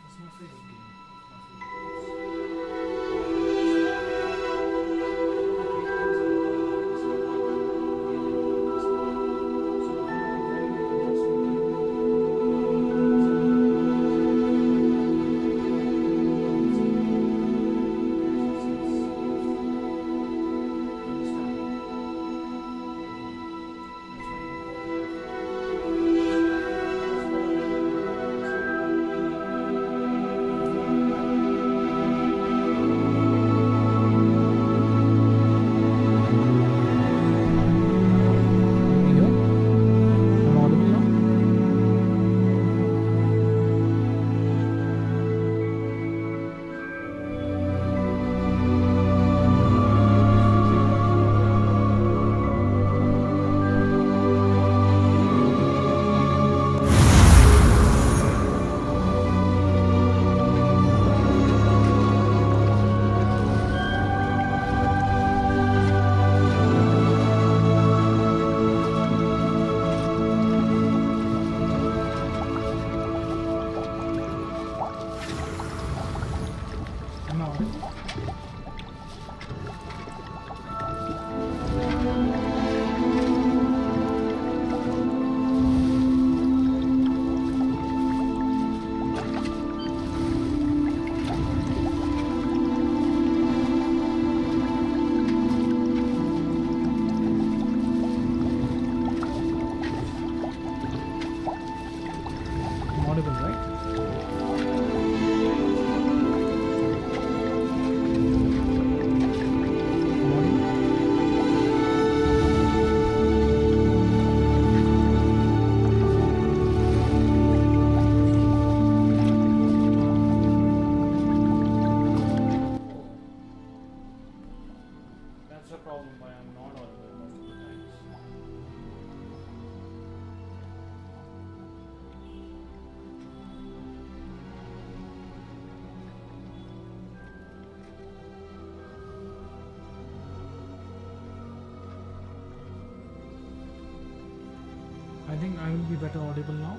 That's my favorite game. Audible, right? That's the problem why I'm not audible most of the times. I think I will be better audible now.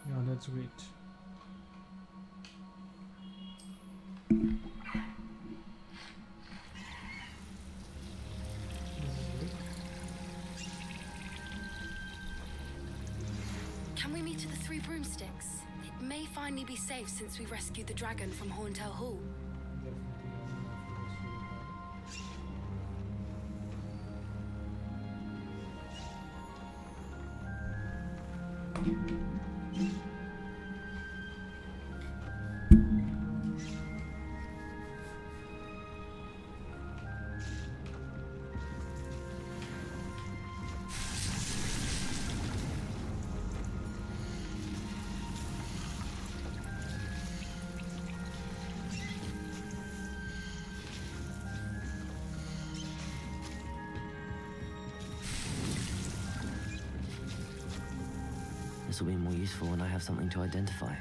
Yeah, that's great. Can we meet at the Three Broomsticks? It may finally be safe since we rescued the dragon from Horntail Hall. This will be more useful when I have something to identify.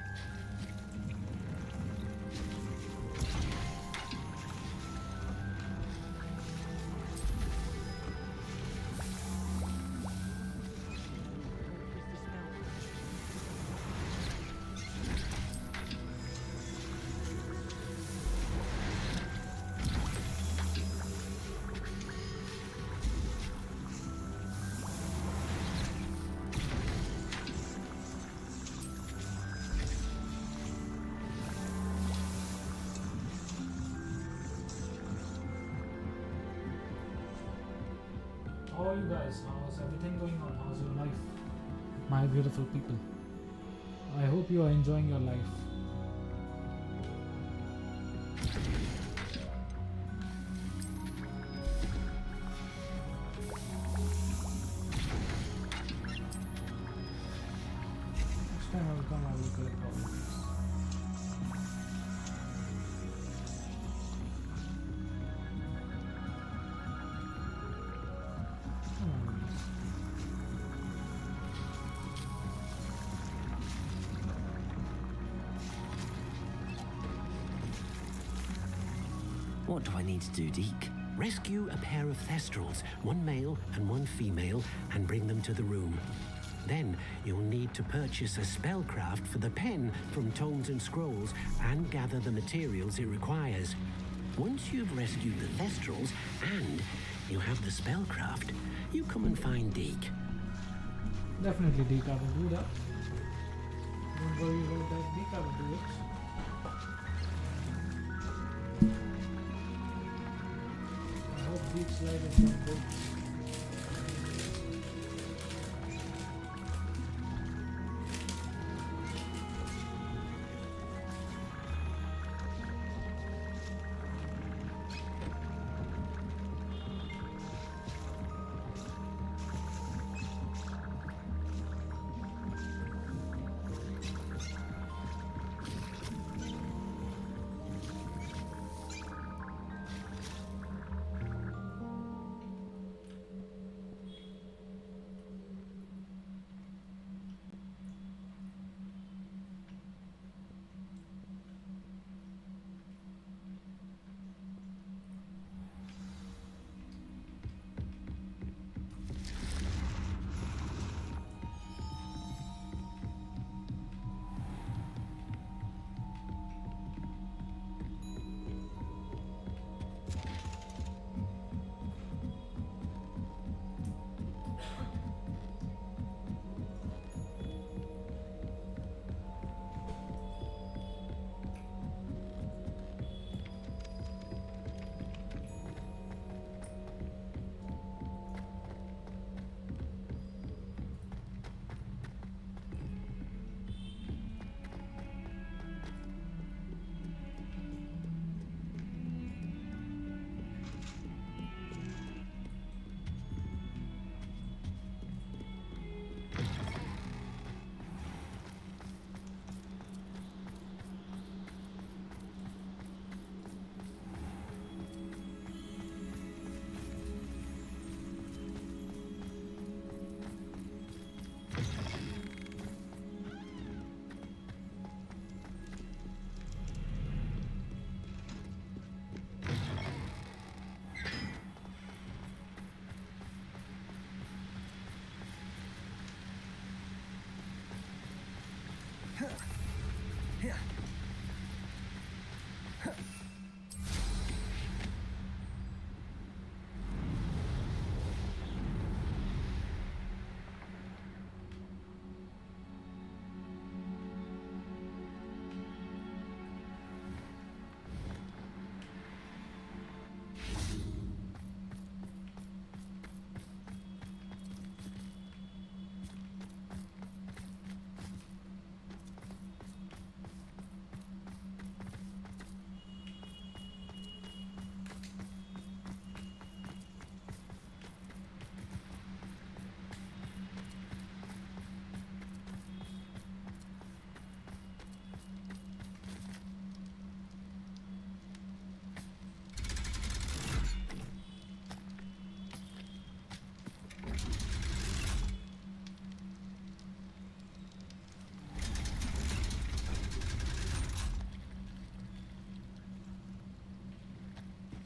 How are you guys? How's everything going on? How's your life? My beautiful people. I hope you are enjoying your life. Next time I will come, I will collect all of these. What do I need to do, Deke? Rescue a pair of thestrals, one male and one female, and bring them to the room. Then you'll need to purchase a spellcraft for the pen from Tomes and Scrolls and gather the materials it requires. Once you've rescued the thestrals and you have the spellcraft, you come and find Deke. Definitely, Deke, I will do that. Don't worry about that, Deke, I will do it. I hope Deke's life is not good.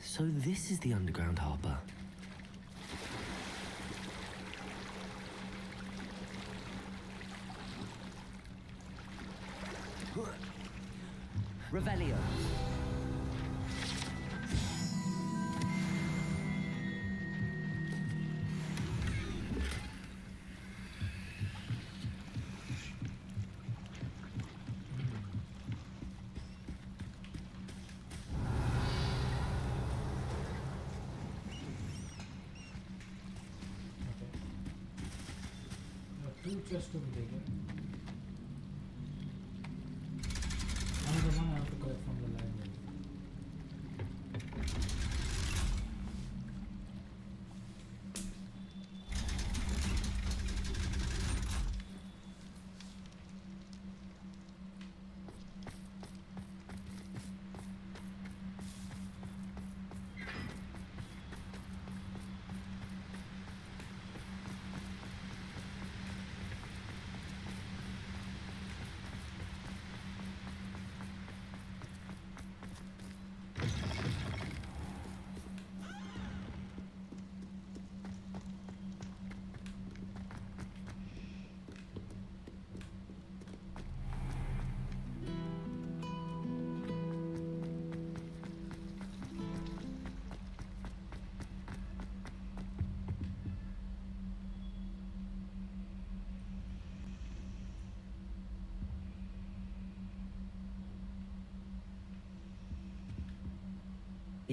So this is the underground harbour. Revelio. Two chests to be taken. Another one I have to collect from the library.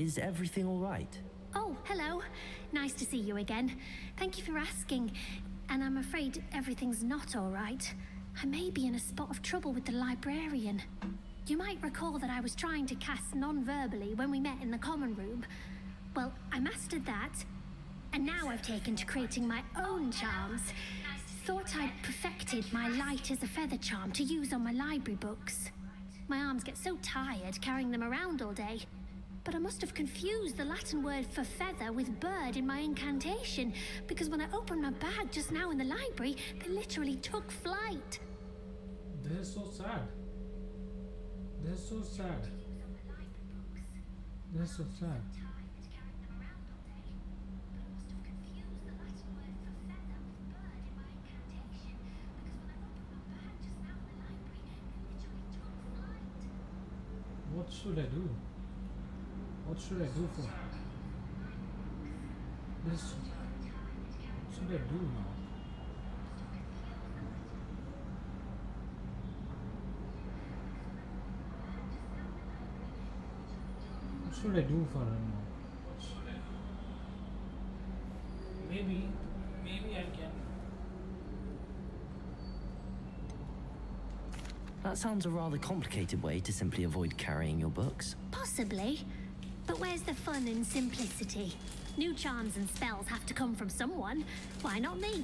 Is everything all right? Oh, hello. Nice to see you again. Thank you for asking. And I'm afraid everything's not all right. I may be in a spot of trouble with the librarian. You might recall that I was trying to cast non-verbally when we met in the common room. Well, I mastered that, and now I've taken to creating my own charms. Thought I'd perfected my light as a feather charm to use on my library books. My arms get so tired carrying them around all day. But I must have confused the Latin word for feather with bird in my incantation, because when I opened my bag just now in the library, they literally took flight. This is so sad. This is so sad. This is so sad. What should I do? What should I do for this? What should I do now? What should I do for her now? Maybe I can. That sounds a rather complicated way to simply avoid carrying your books. Possibly. But where's the fun in simplicity? New charms and spells have to come from someone. Why not me?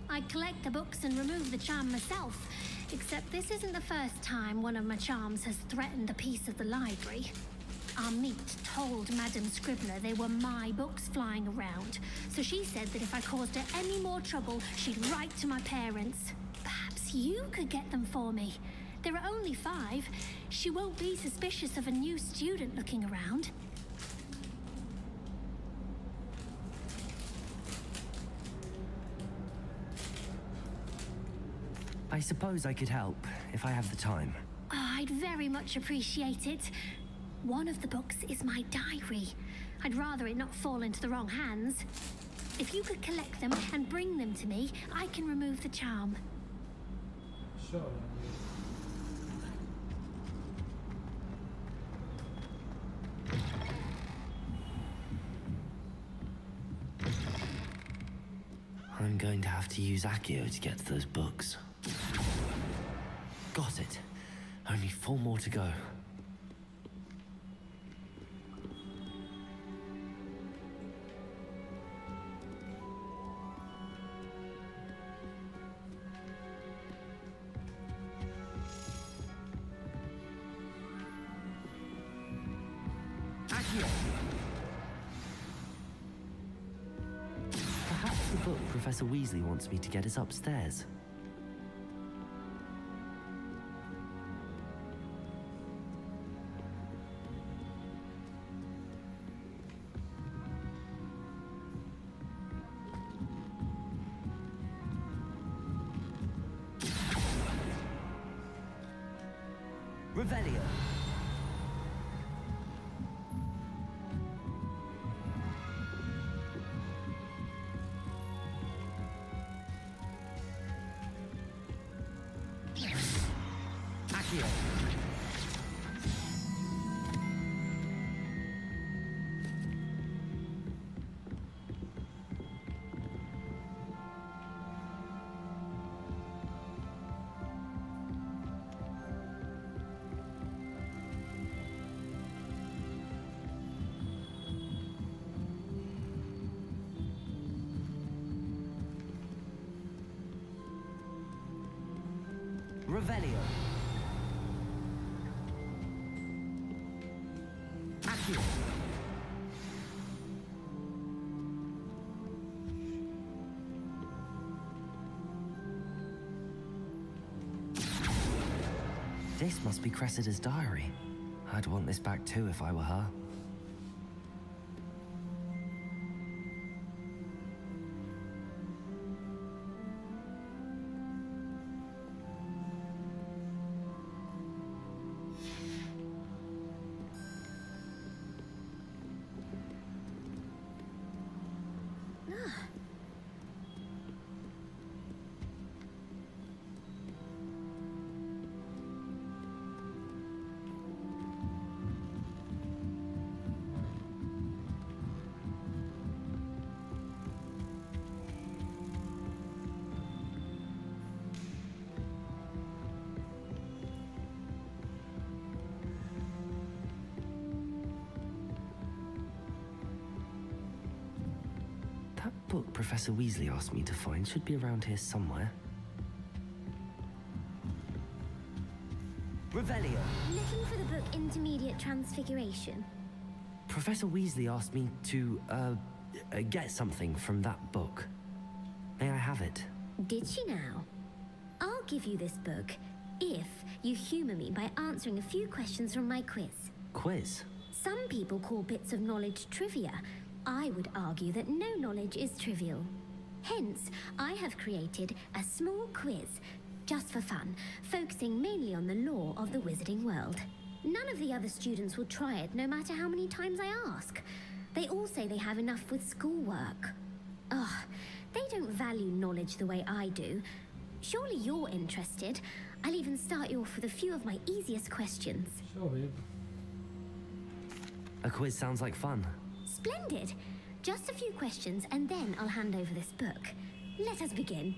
I collect the books and remove the charm myself. Except this isn't the first time one of my charms has threatened the peace of the library. Our meet told Madame Scribner they were my books flying around. So she said that if I caused her any more trouble, she'd write to my parents. Perhaps you could get them for me. There are only 5. She won't be suspicious of a new student looking around. I suppose I could help, if I have the time. Oh, I'd very much appreciate it. One of the books is my diary. I'd rather it not fall into the wrong hands. If you could collect them and bring them to me, I can remove the charm. Sure. I'm going to have to use Accio to get to those books. Got it. Only 4 more to go. Accio! Perhaps the book Professor Weasley wants me to get is upstairs. Revelio. Accio. Revelio. Accio. This must be Cressida's diary. I'd want this back too if I were her. book Professor Weasley asked me to find should be around here somewhere. Revelio! Looking for the book Intermediate Transfiguration? Professor Weasley asked me to, get something from that book. May I have it? Did she now? I'll give you this book if you humour me by answering a few questions from my quiz. Quiz? Some people call bits of knowledge trivia. I would argue that no knowledge is trivial. Hence, I have created a small quiz, just for fun, focusing mainly on the lore of the wizarding world. None of the other students will try it, no matter how many times I ask. They all say they have enough with schoolwork. Ugh, they don't value knowledge the way I do. Surely you're interested. I'll even start you off with a few of my easiest questions. Sure, babe. A quiz sounds like fun. Splendid! Just a few questions and then I'll hand over this book. Let us begin.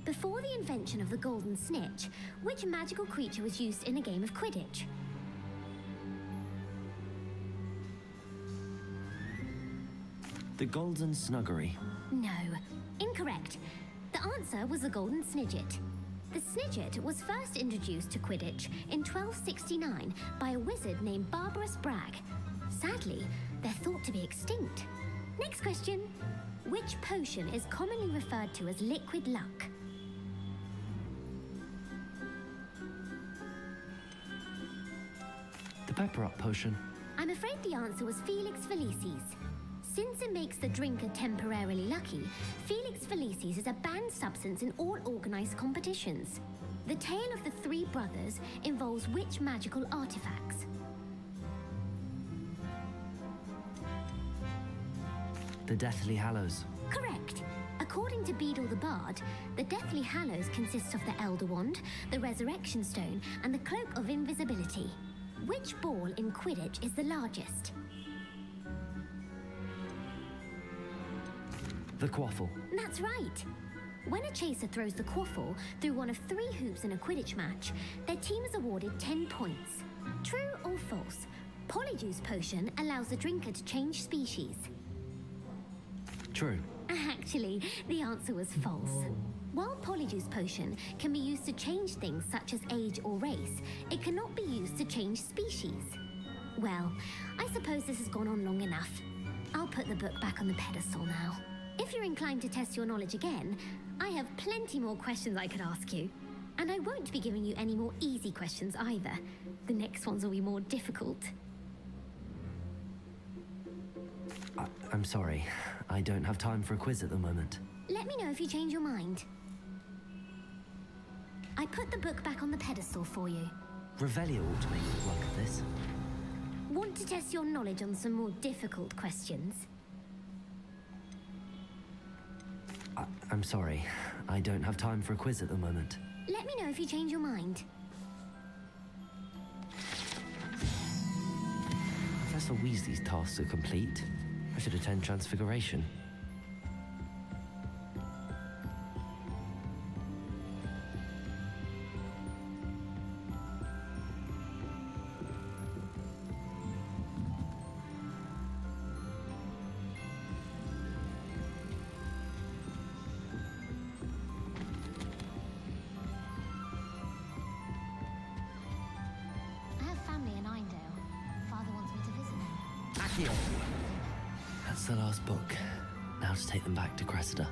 Before the invention of the golden snitch, which magical creature was used in a game of Quidditch? The Golden Snuggery. No, incorrect. The answer was the golden snidget. The snidget was first introduced to Quidditch in 1269 by a wizard named Barbarous Bragg. Sadly, they're thought to be extinct. Next question. Which potion is commonly referred to as liquid luck? The Pepper Up potion. I'm afraid the answer was Felix Felicis. Since it makes the drinker temporarily lucky, Felix Felicis is a banned substance in all organized competitions. The tale of the three brothers involves which magical artifacts? The Deathly Hallows. Correct. According to Beedle the Bard, the Deathly Hallows consists of the Elder Wand, the Resurrection Stone, and the Cloak of Invisibility. Which ball in Quidditch is the largest? The Quaffle. That's right. When a chaser throws the quaffle through one of 3 hoops in a Quidditch match, their team is awarded 10 points. True or false? Polyjuice potion allows the drinker to change species. True. Actually, the answer was false. Oh. While Polyjuice potion can be used to change things such as age or race, it cannot be used to change species. Well, I suppose this has gone on long enough. I'll put the book back on the pedestal now. If you're inclined to test your knowledge again, I have plenty more questions I could ask you. And I won't be giving you any more easy questions either. The next ones will be more difficult. I'm sorry. I don't have time for a quiz at the moment. Let me know if you change your mind. I put the book back on the pedestal for you. Revelio ought to make good work of this. Want to test your knowledge on some more difficult questions? I'm sorry. I don't have time for a quiz at the moment. Let me know if you change your mind. Professor Weasley's tasks are complete. I should attend Transfiguration. I have family in Eindale. Father wants me to visit them. Accio! That's the last book. Now to take them back to Cressida.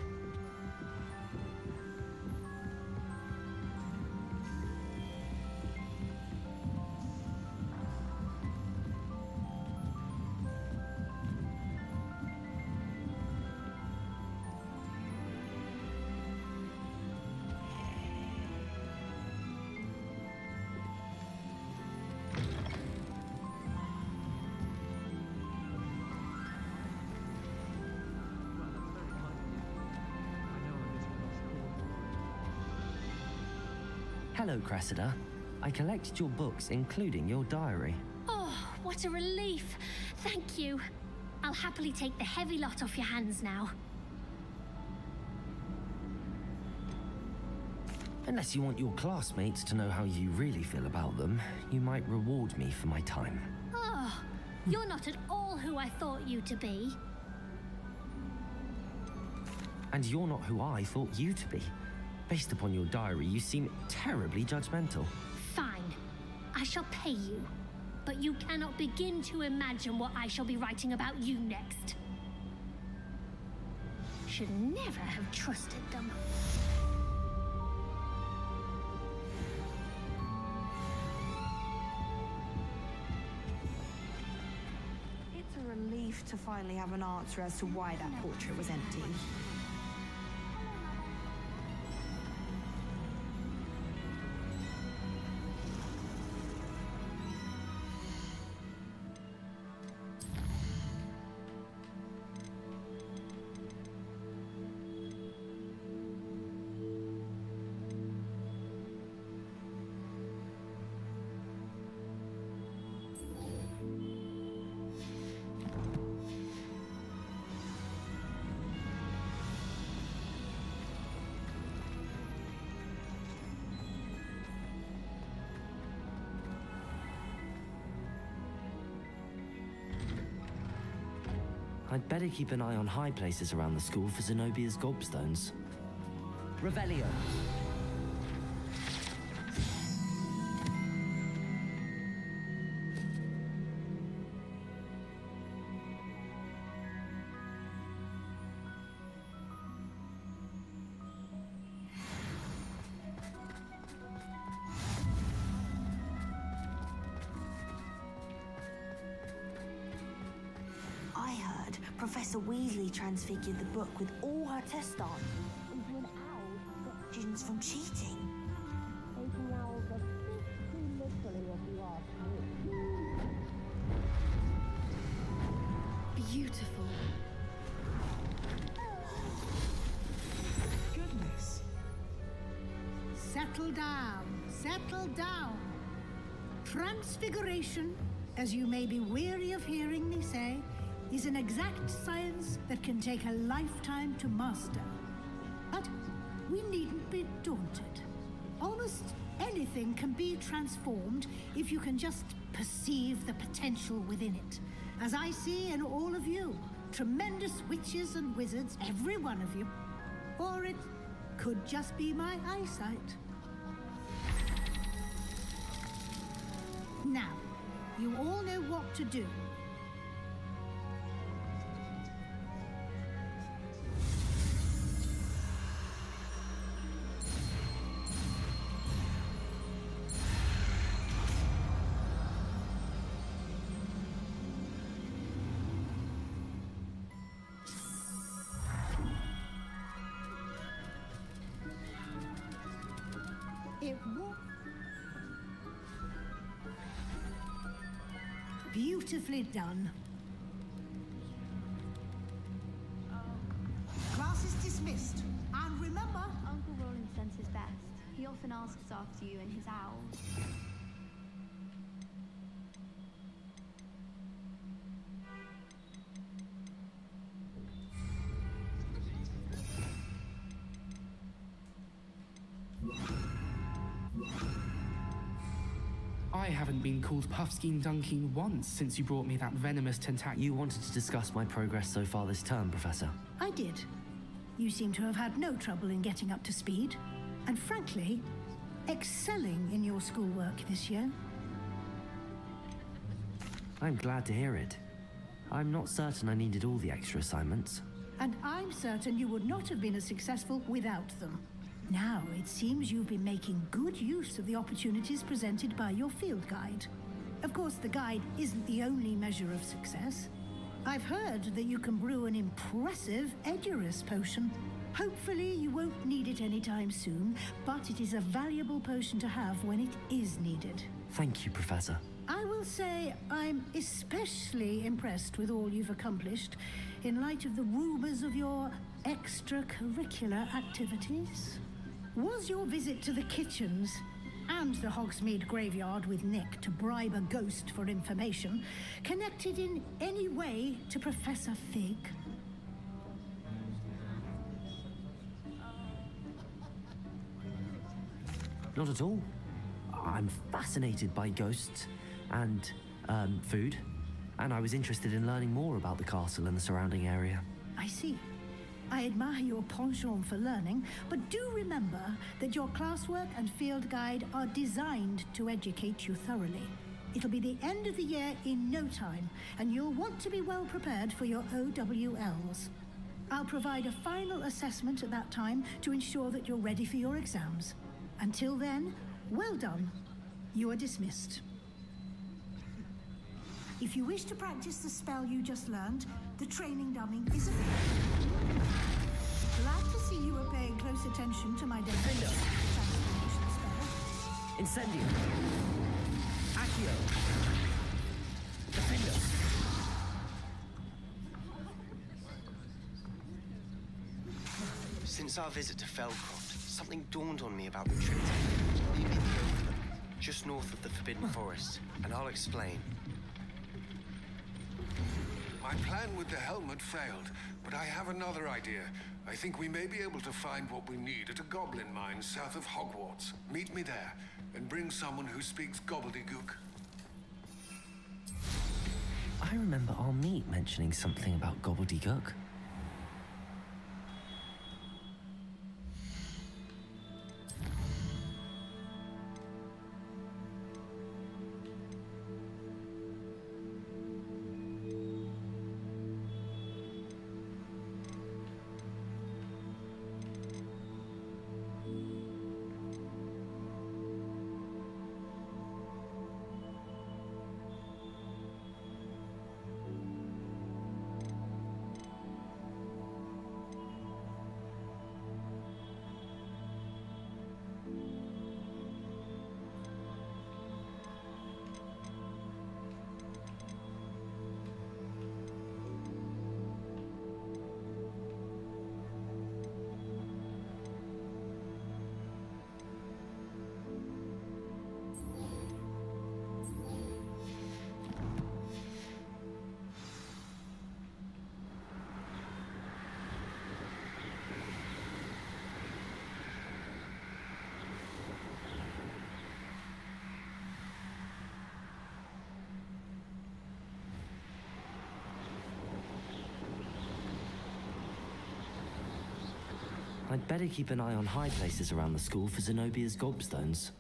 Hello, Cressida. I collected your books, including your diary. Oh, what a relief. Thank you. I'll happily take the heavy lot off your hands now. Unless you want your classmates to know how you really feel about them, you might reward me for my time. Oh, you're not at all who I thought you to be. And you're not who I thought you to be. Based upon your diary, you seem terribly judgmental. Fine. I shall pay you. But you cannot begin to imagine what I shall be writing about you next. Should never have trusted them. It's a relief to finally have an answer as to why that portrait was empty. I'd better keep an eye on high places around the school for Zenobia's gobstones. Revelio! I heard Professor Weasley transfigured the book with all her tests on into an owl to stop students from cheating. Taking owls a bit too literally, if you ask me. Beautiful. Goodness. Settle down. Settle down. Transfiguration, as you may be weary of hearing me say, is an exact science that can take a lifetime to master. But we needn't be daunted. Almost anything can be transformed if you can just perceive the potential within it. As I see in all of you, tremendous witches and wizards, every one of you. Or it could just be my eyesight. Now, you all know what to do. It was beautifully done. Class is dismissed. And remember, Uncle Roland sends his best. He often asks after you and his owls. I haven't been called Puffskein Dunking once since you brought me that venomous tentacle. You wanted to discuss my progress so far this term, Professor. I did. You seem to have had no trouble in getting up to speed. And frankly, excelling in your schoolwork this year. I'm glad to hear it. I'm not certain I needed all the extra assignments. And I'm certain you would not have been as successful without them. Now, it seems you've been making good use of the opportunities presented by your field guide. Of course, the guide isn't the only measure of success. I've heard that you can brew an impressive Edurus potion. Hopefully, you won't need it anytime soon, but it is a valuable potion to have when it is needed. Thank you, Professor. I will say I'm especially impressed with all you've accomplished in light of the rumors of your extracurricular activities. Was your visit to the kitchens and the Hogsmeade graveyard with Nick to bribe a ghost for information connected in any way to Professor Fig? Not at all. I'm fascinated by ghosts and food, and I was interested in learning more about the castle and the surrounding area. I see. I admire your penchant for learning, but do remember that your classwork and field guide are designed to educate you thoroughly. It'll be the end of the year in no time, and you'll want to be well prepared for your OWLs. I'll provide a final assessment at that time to ensure that you're ready for your exams. Until then, well done. You are dismissed. If you wish to practice the spell you just learned, the training dummy is available. Glad to see you are paying close attention to my transformation spell. Incendio. Accio. Defender. Since our visit to Feldcroft, something dawned on me about the trip to the Overlook, just north of the Forbidden Forest, and I'll explain. My plan with the helmet failed, but I have another idea. I think we may be able to find what we need at a goblin mine south of Hogwarts. Meet me there, and bring someone who speaks gobbledygook. I remember our meet mentioning something about gobbledygook. I'd better keep an eye on high places around the school for Zenobia's gobstones.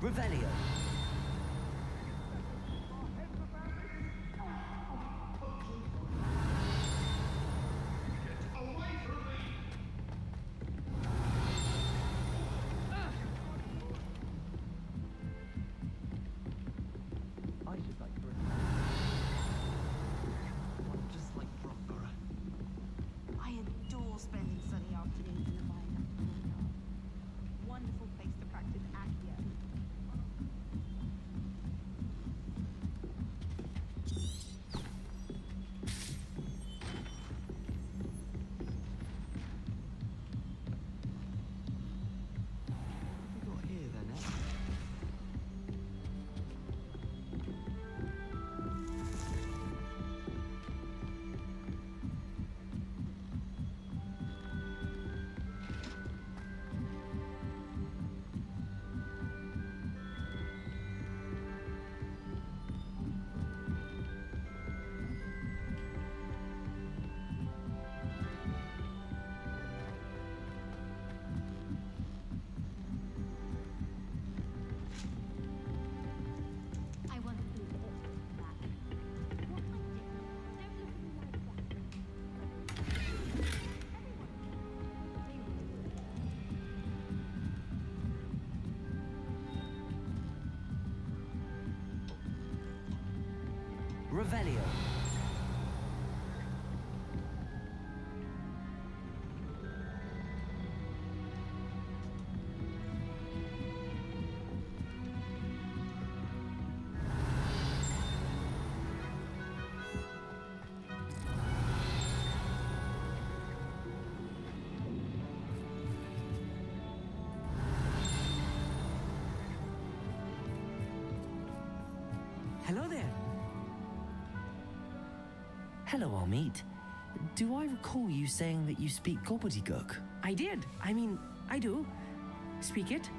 Revelio. I adore spending sunny afternoons in the mine. Wonderful place to practice Accio. Revelio. Hello there. Hello, Armeet. Do I recall you saying that you speak gobbledygook? I did. I mean, I do. Speak it.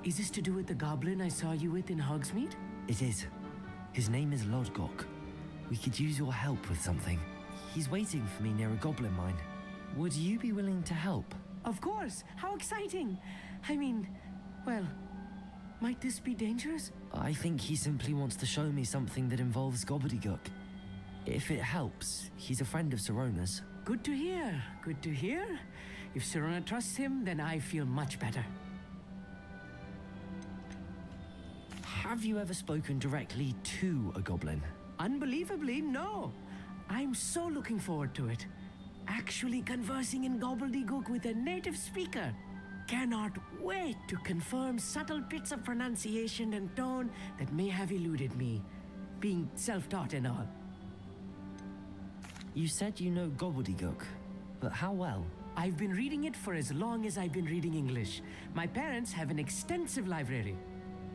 Is this to do with the goblin I saw you with in Hogsmeade? It is. His name is Lodgok. We could use your help with something. He's waiting for me near a goblin mine. Would you be willing to help? Of course. How exciting. I mean, well, might this be dangerous? I think he simply wants to show me something that involves gobbledygook. If it helps, he's a friend of Sirona's. Good to hear. Good to hear. If Sirona trusts him, then I feel much better. Have you ever spoken directly to a goblin? Unbelievably, no. I'm so looking forward to it. Actually conversing in gobbledygook with a native speaker. Cannot wait to confirm subtle bits of pronunciation and tone that may have eluded me, being self-taught and all. You said you know gobbledygook, but how well? I've been reading it for as long as I've been reading English. My parents have an extensive library.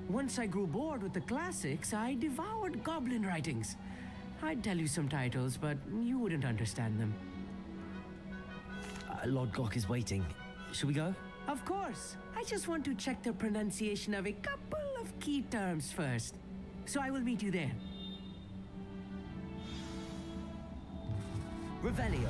Once I grew bored with the classics, I devoured goblin writings. I'd tell you some titles, but you wouldn't understand them. Lodgok is waiting. Shall we go? Of course. I just want to check the pronunciation of a couple of key terms first. So I will meet you there. Revelio.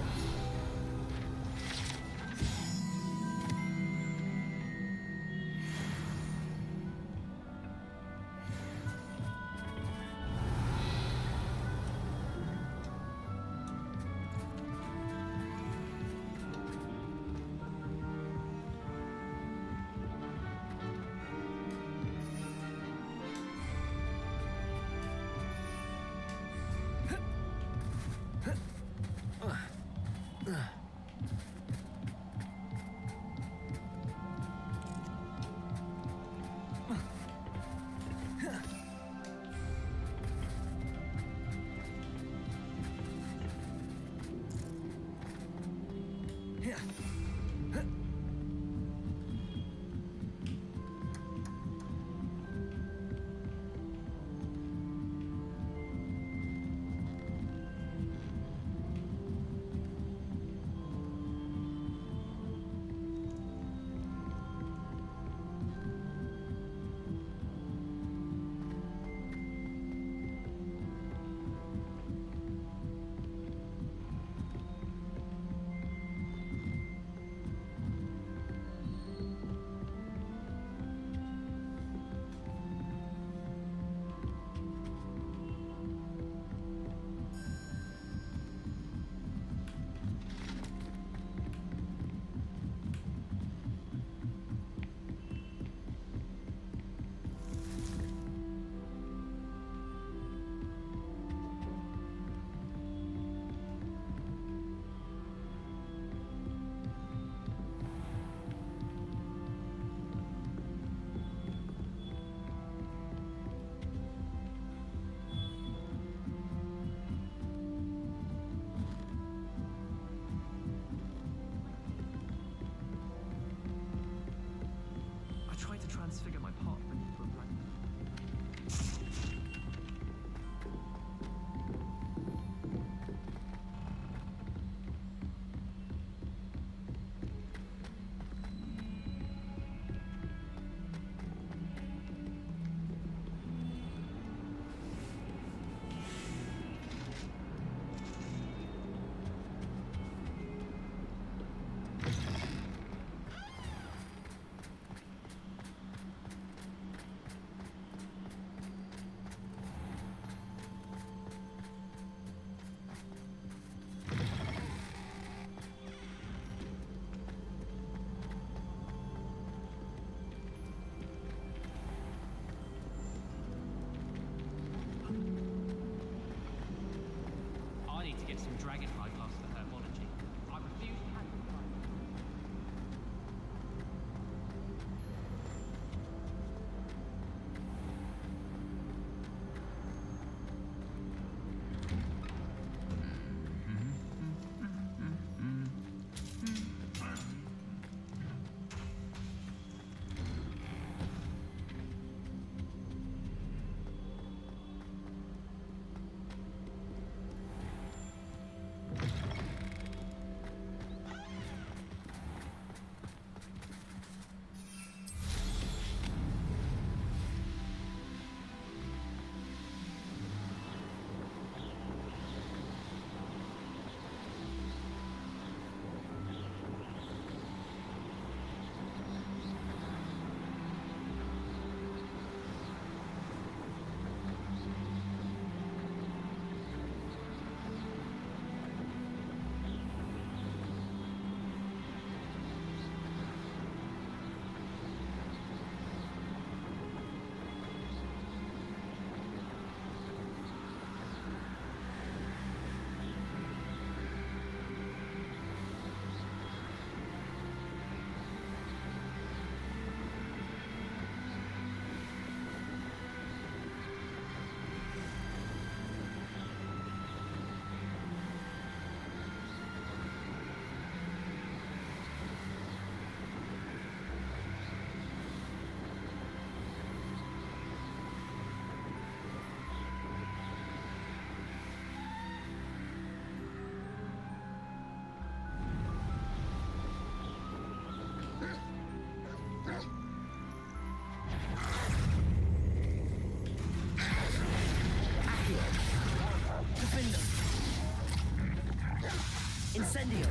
Incendio!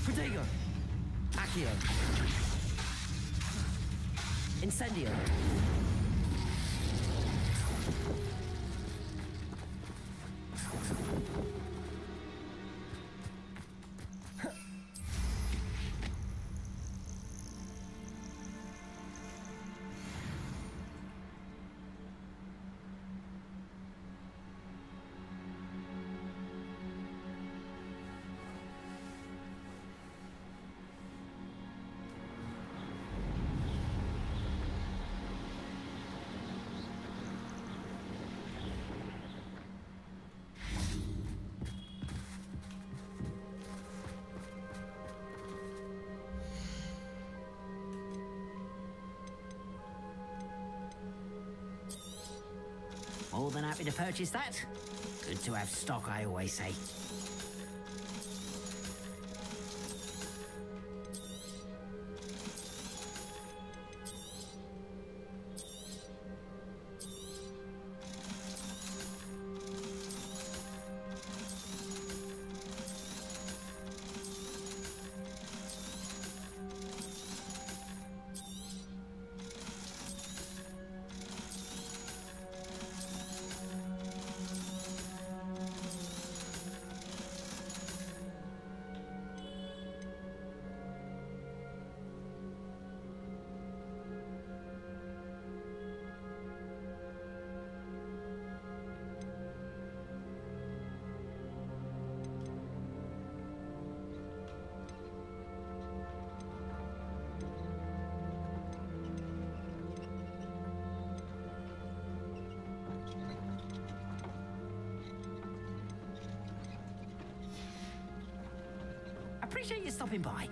Protego! Accio! Incendio! More than happy to purchase that. Good to have stock, I always say. Appreciate you stopping by.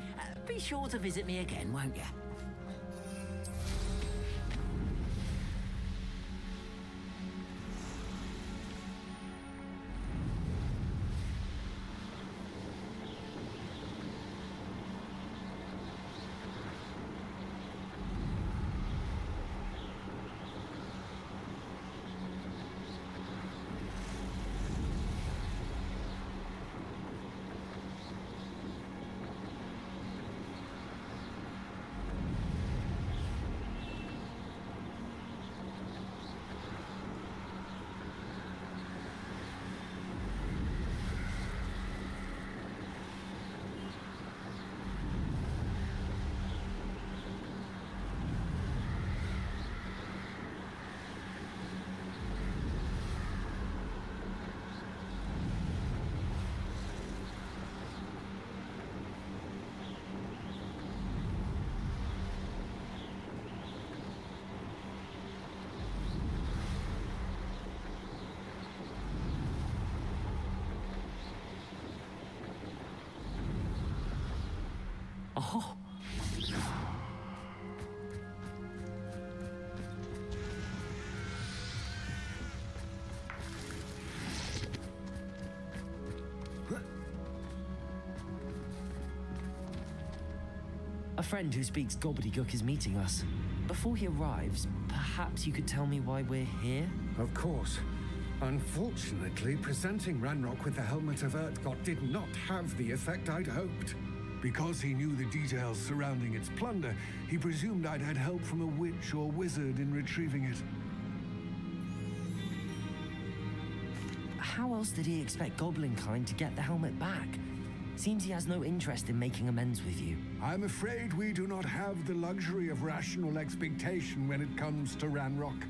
Be sure to visit me again, won't you? Oh. A friend who speaks gobbledygook is meeting us. Before he arrives, perhaps you could tell me why we're here? Of course. Unfortunately, presenting Ranrock with the Helmet of Urtkot did not have the effect I'd hoped. Because he knew the details surrounding its plunder, he presumed I'd had help from a witch or wizard in retrieving it. How else did he expect Goblinkind to get the helmet back? Seems he has no interest in making amends with you. I'm afraid we do not have the luxury of rational expectation when it comes to Ranrock.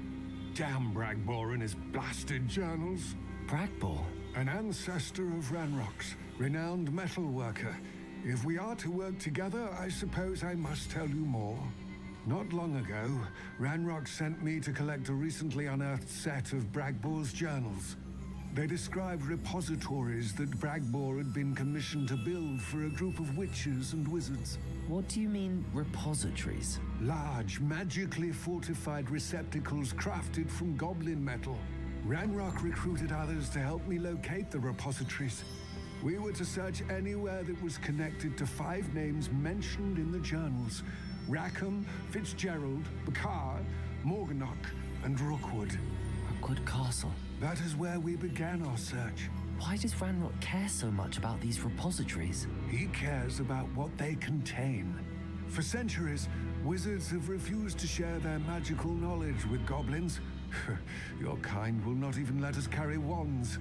Damn Bragbor and his blasted journals. Bragbor? An ancestor of Ranrock's, renowned metal worker. If we are to work together, I suppose I must tell you more. Not long ago, Ranrock sent me to collect a recently unearthed set of Bragbor's journals. They described repositories that Bragbor had been commissioned to build for a group of witches and wizards. What do you mean, repositories? Large, magically fortified receptacles crafted from goblin metal. Ranrock recruited others to help me locate the repositories. We were to search anywhere that was connected to 5 names mentioned in the journals: Rackham, Fitzgerald, Bakar, Morganach, and Rookwood. Rookwood Castle. That is where we began our search. Why does Ranrock care so much about these repositories? He cares about what they contain. For centuries, wizards have refused to share their magical knowledge with goblins. Your kind will not even let us carry wands.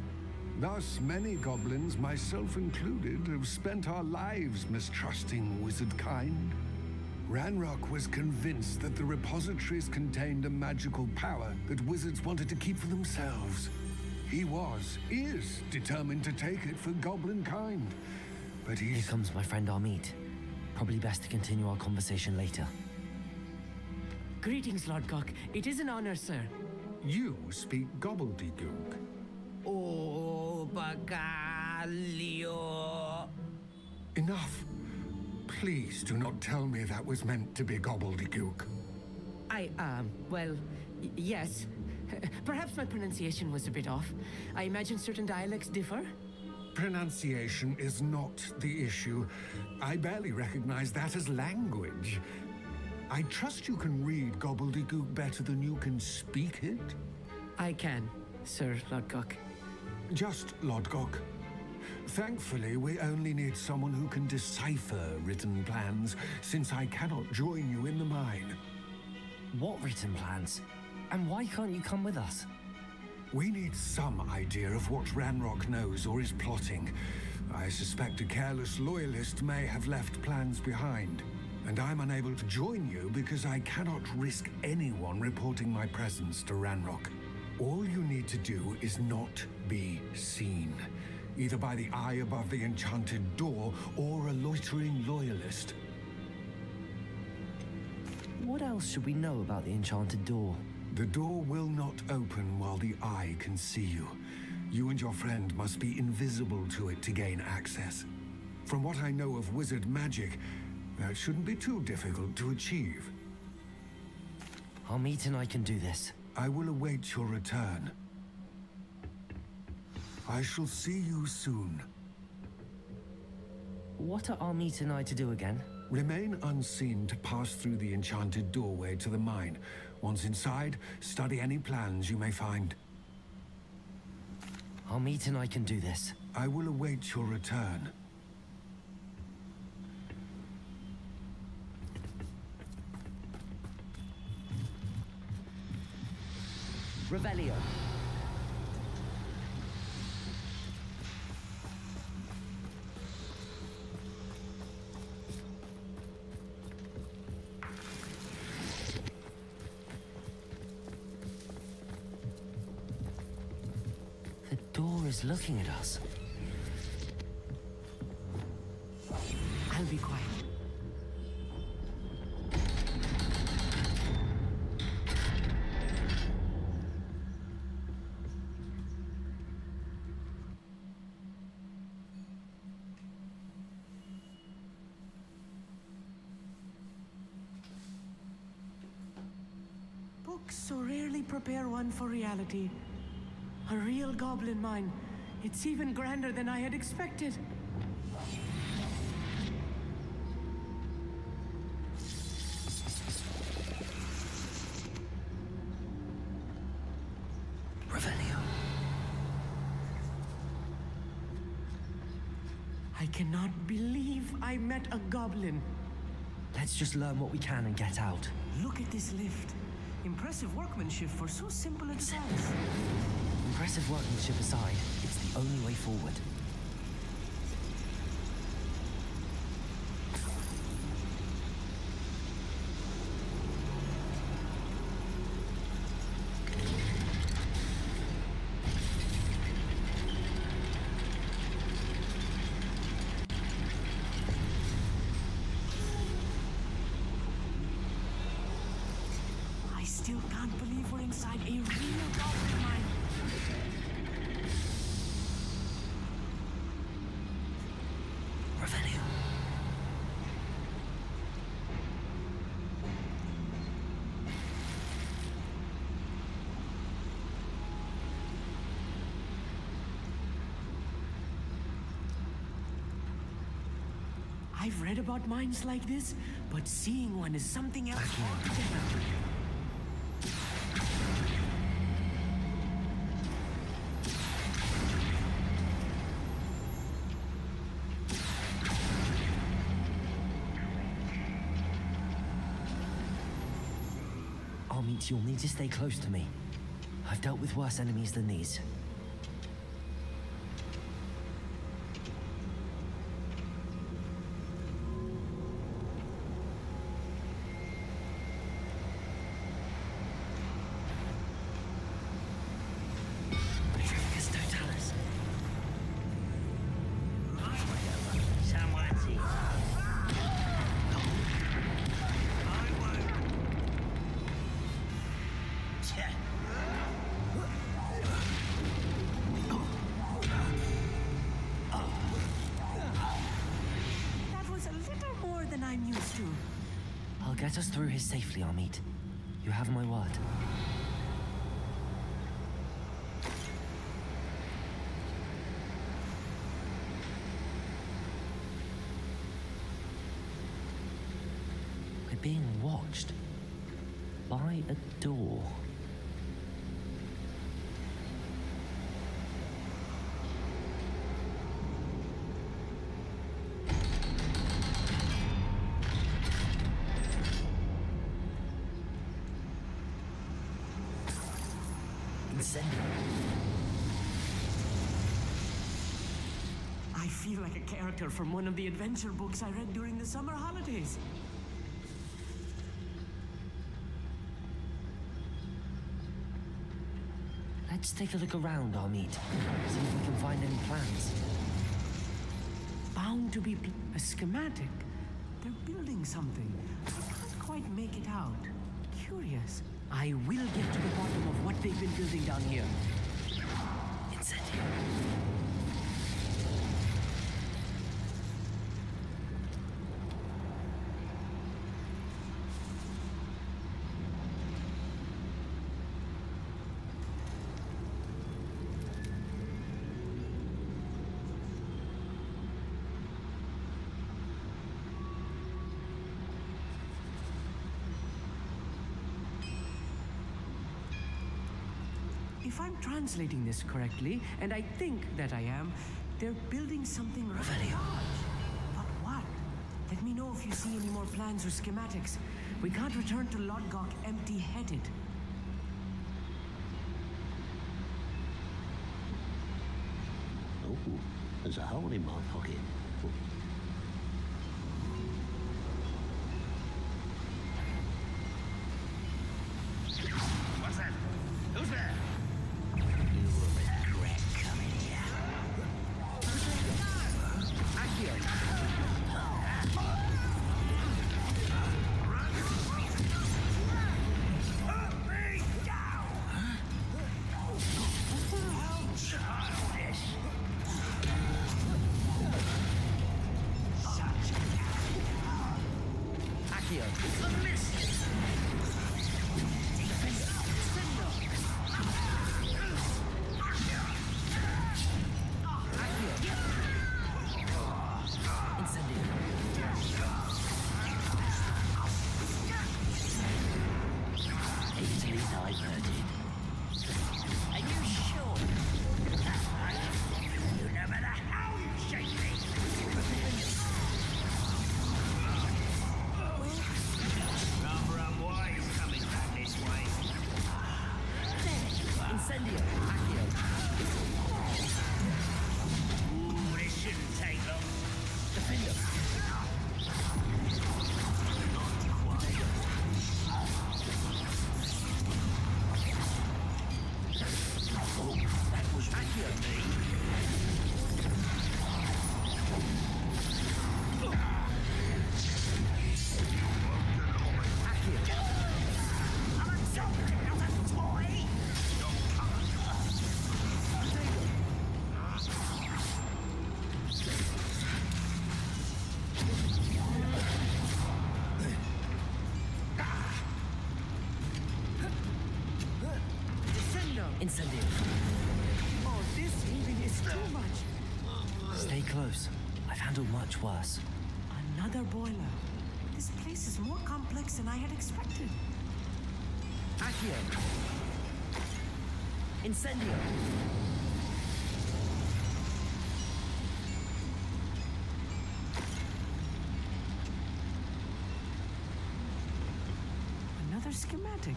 Thus, many goblins, myself included, have spent our lives mistrusting wizard kind. Ranrock was convinced that the repositories contained a magical power that wizards wanted to keep for themselves. He is determined to take it for goblin kind. But Here comes my friend Amit. Probably best to continue our conversation later. Greetings, Lodgok. It is an honor, sir. You speak gobbledygook. Oh, Bagalio. Enough. Please do not tell me that was meant to be gobbledygook. Yes. Perhaps my pronunciation was a bit off. I imagine certain dialects differ. Pronunciation is not the issue. I barely recognize that as language. I trust you can read gobbledygook better than you can speak it? I can, Sir Lodgok. Just Lodgok. Thankfully, we only need someone who can decipher written plans, since I cannot join you in the mine. What written plans? And why can't you come with us? We need some idea of what Ranrock knows or is plotting. I suspect a careless loyalist may have left plans behind. And I'm unable to join you because I cannot risk anyone reporting my presence to Ranrock. All you need to do is not be seen, either by the eye above the enchanted door or a loitering loyalist. What else should we know about the enchanted door? The door will not open while the eye can see you. You and your friend must be invisible to it to gain access. From what I know of wizard magic, that shouldn't be too difficult to achieve. Amit and I can do this. I will await your return. I shall see you soon. What are Amit and I to do again? Remain unseen to pass through the enchanted doorway to the mine. Once inside, study any plans you may find. Amit and I can do this. I will await your return. Revelio. The door is looking at us. I'll be quiet. Books so rarely prepare one for reality. A real goblin mine. It's even grander than I had expected. Revelio. I cannot believe I met a goblin. Let's just learn what we can and get out. Look at this lift. Impressive workmanship for so simple a device. Impressive workmanship aside, it's the only way forward. I still can't believe we're inside a real goblin mine. Revelio. I've read about mines like this, but seeing one is something else altogether. Armit, you'll need to stay close to me. I've dealt with worse enemies than these. That was a little more than I'm used to. I'll get us through here safely, Armit. You have my word. We're being watched by a door. I feel like a character from one of the adventure books I read during the summer holidays. Let's take a look around, Armit. See if we can find any plans. Bound to be a schematic. They're building something. I can't quite make it out. Curious. I will get to the bottom of what they've been building down here. Incendio. If I'm translating this correctly, and I think that I am, they're building something really large. But what? Let me know if you see any more plans or schematics. We can't return to Lodgok empty-headed. Oh, there's a hole in my pocket. What's that? Who's there? Incendio. Oh, this even is too much. Stay close. I've handled much worse. Another boiler. This place is more complex than I had expected. Accio. Incendio. another schematic.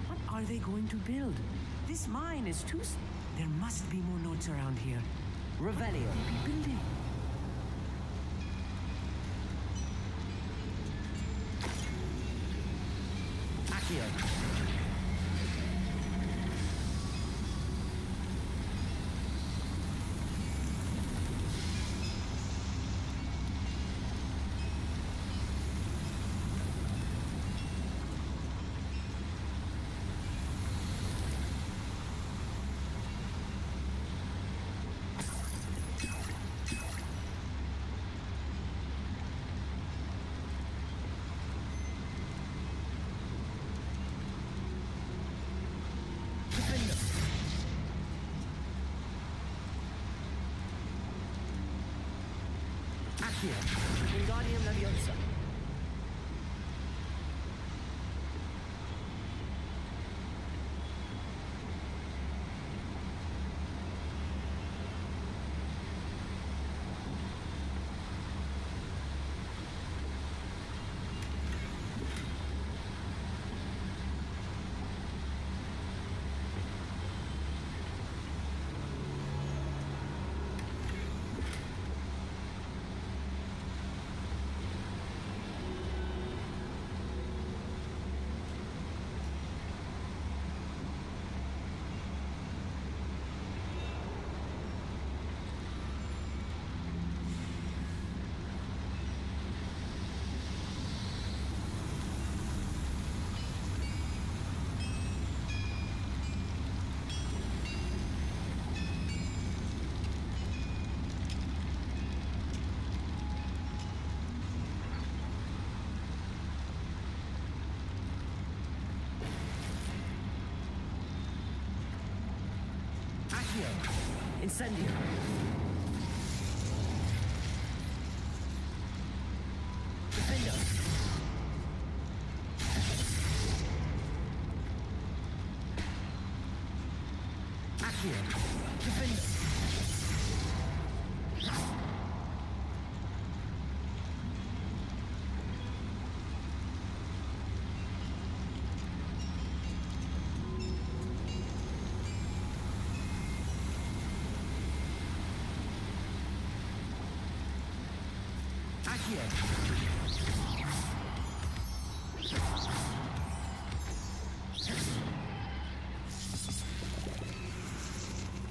What are they going to build? This mine is too... There must be more notes around here. Revelio. What will they be building? Accio. Accio. Wingardium Leviosa. Accio. Incendio. Defender. Accio. Defender. Accio.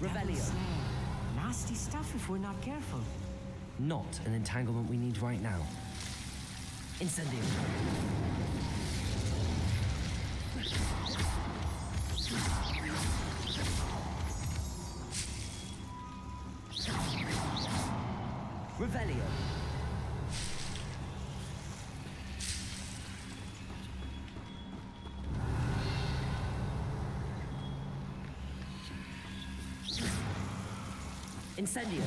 Revelio. Nasty stuff if we're not careful. Not an entanglement we need right now. Incendio. Revelio. Incendio.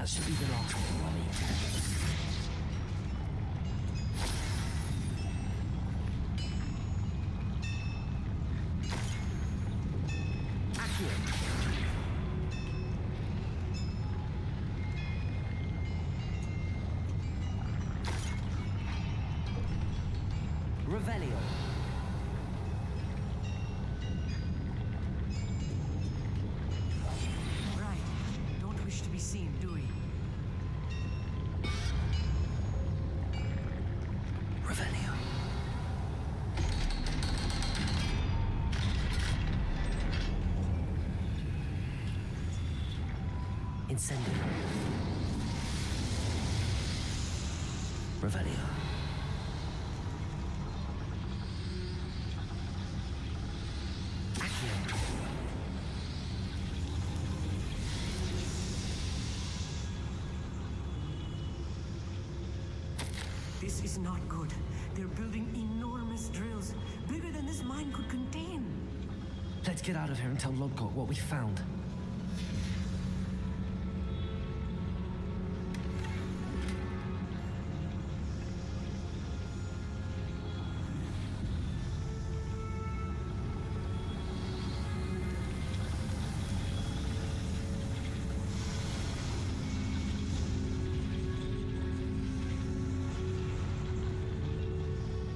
That should be the last one, Mommy. Revelio. Right. Don't wish to be seen, do we? Revelio. Incendio. Revelio. This is not good. They're building enormous drills, bigger than this mine could contain. Let's get out of here and tell Lodgok what we found.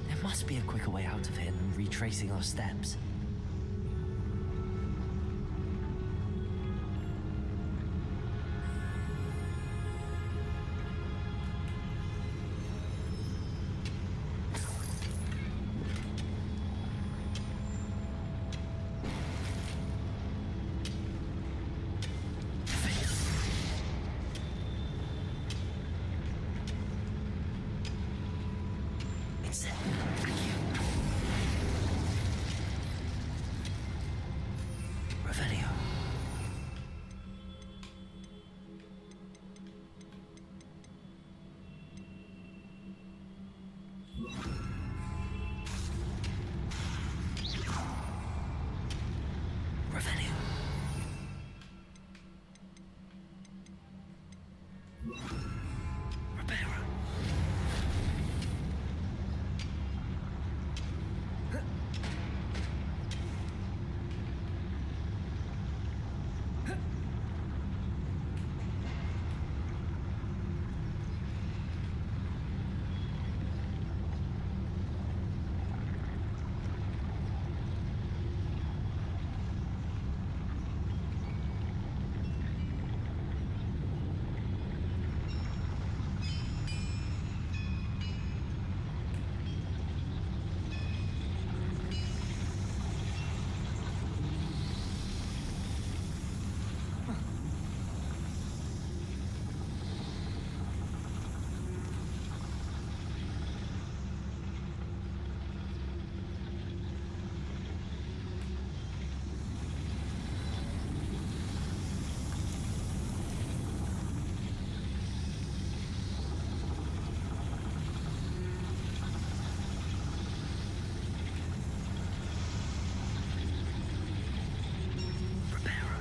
There must be a quicker way out of here than retracing our steps. Revelio. Revelio. Reparo.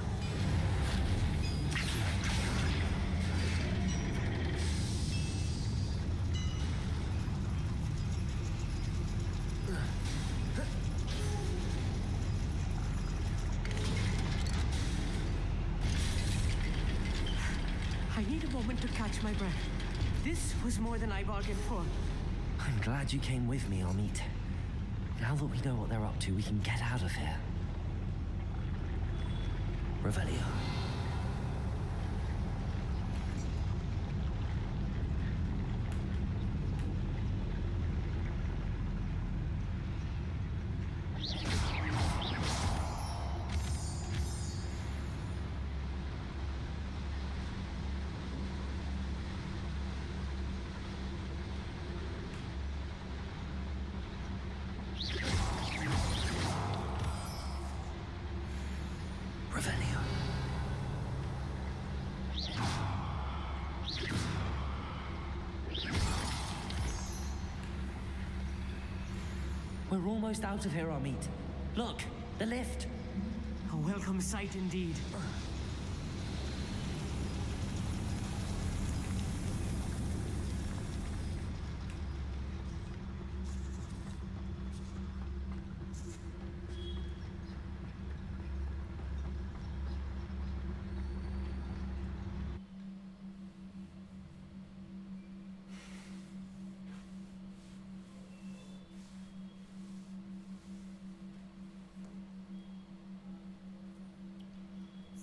I need a moment to catch my breath. This was more than I bargained for. I'm glad you came with me, Amit. Now that we know what they're up to, we can get out of here. Revelio. Revelio. We're almost out of here, Amit. Look, the lift. A welcome sight indeed.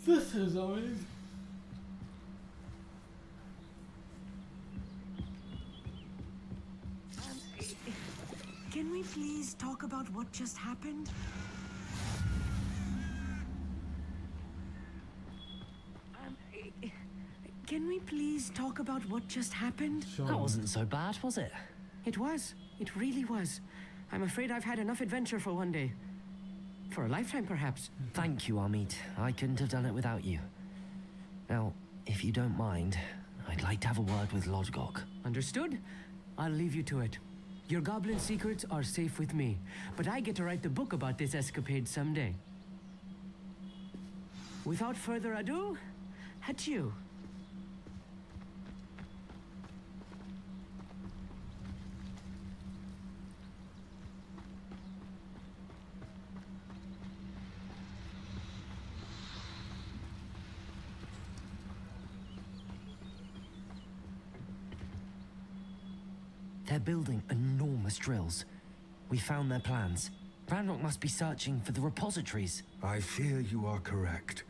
This is amazing. Can we please talk about what just happened? Can we please talk about what just happened? Sure. That wasn't so bad, was it? It was. It really was. I'm afraid I've had enough adventure for one day. For a lifetime, perhaps. Thank you, Amit. I couldn't have done it without you. Now, if you don't mind, I'd like to have a word with Lodgok. Understood? I'll leave you to it. Your goblin secrets are safe with me, but I get to write the book about this escapade someday. Without further ado, adieu. They're building enormous drills. We found their plans. Ranrock must be searching for the repositories. I fear you are correct.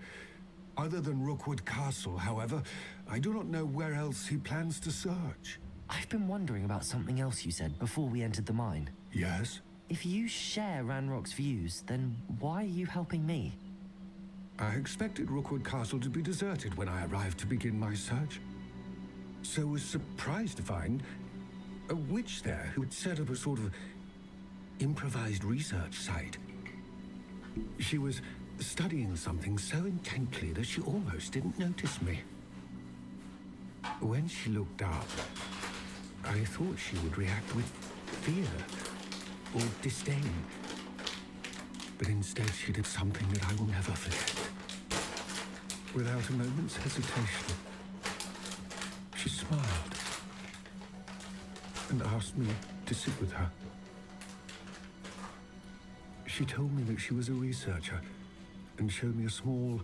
Other than Rookwood Castle, however, I do not know where else he plans to search. I've been wondering about something else you said before we entered the mine. Yes? If you share Ranrock's views, then why are you helping me? I expected Rookwood Castle to be deserted when I arrived to begin my search. So was surprised to find a witch there who had set up a sort of improvised research site. She was studying something so intently that she almost didn't notice me. When she looked up, I thought she would react with fear or disdain. But instead she did something that I will never forget. Without a moment's hesitation, she smiled and asked me to sit with her. She told me that she was a researcher and showed me a small,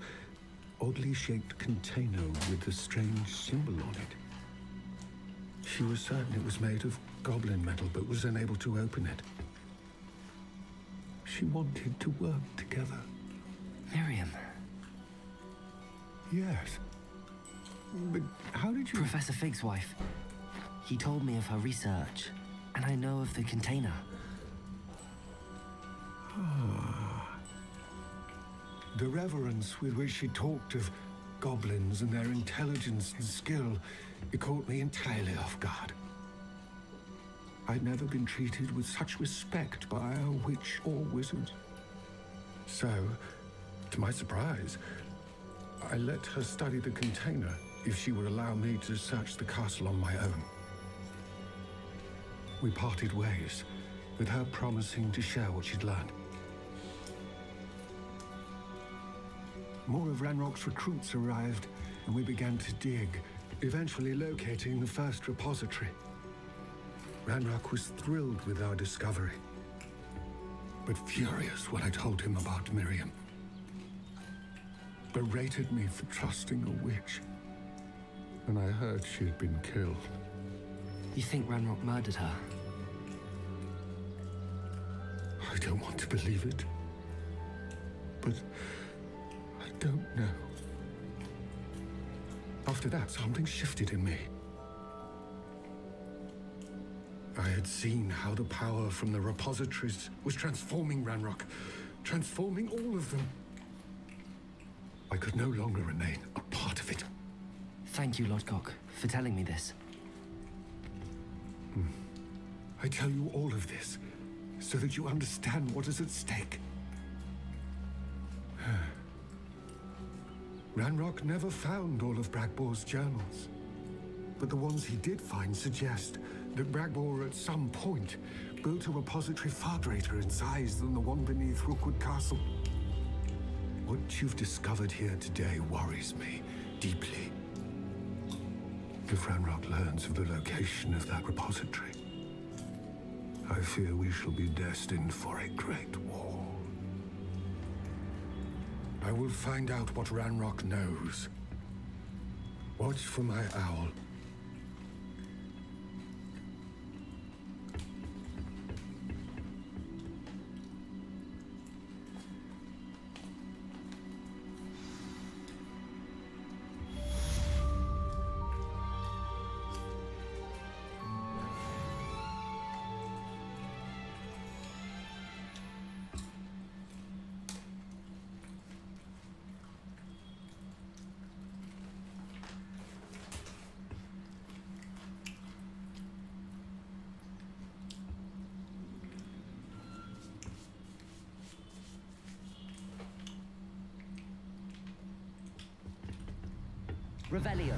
oddly shaped container with a strange symbol on it. She was certain it was made of goblin metal, but was unable to open it. She wanted to work together. Miriam. Yes. But how did you... Professor Fig's wife. He told me of her research, and I know of the container. The reverence with which she talked of goblins and their intelligence and skill, it caught me entirely off guard. I'd never been treated with such respect by a witch or wizard. So, to my surprise, I let her study the container if she would allow me to search the castle on my own. We parted ways, with her promising to share what she'd learned. More of Ranrock's recruits arrived, and we began to dig, eventually locating the first repository. Ranrock was thrilled with our discovery, but furious when I told him about Miriam. Berated me for trusting a witch, and I heard she had been killed. You think Ranrock murdered her? I don't want to believe it, but I don't know. After that, something shifted in me. I had seen how the power from the repositories was transforming Ranrock, transforming all of them. I could no longer remain a part of it. Thank you, Lodgok, for telling me this. I tell you all of this so that you understand what is at stake. Ranrock never found all of Bragbor's journals, but the ones he did find suggest that Bragbor at some point built a repository far greater in size than the one beneath Rookwood Castle. What you've discovered here today worries me deeply. If Ranrock learns of the location of that repository, I fear we shall be destined for a great war. I will find out what Ranrock knows. Watch for my owl. Revelio.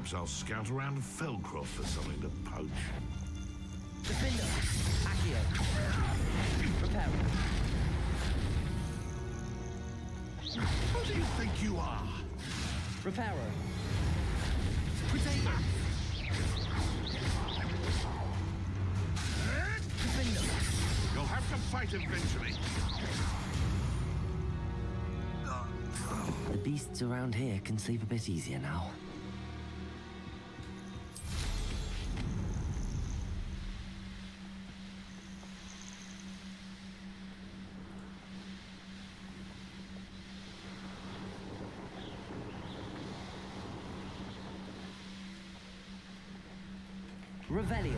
Perhaps I'll scout around Felcroft for something to poach. Defender! Accio! Reparo! Who do you think you are? Reparo! Potato! Defender! You'll have to fight eventually. beasts around here can sleep a bit easier now. Revelio.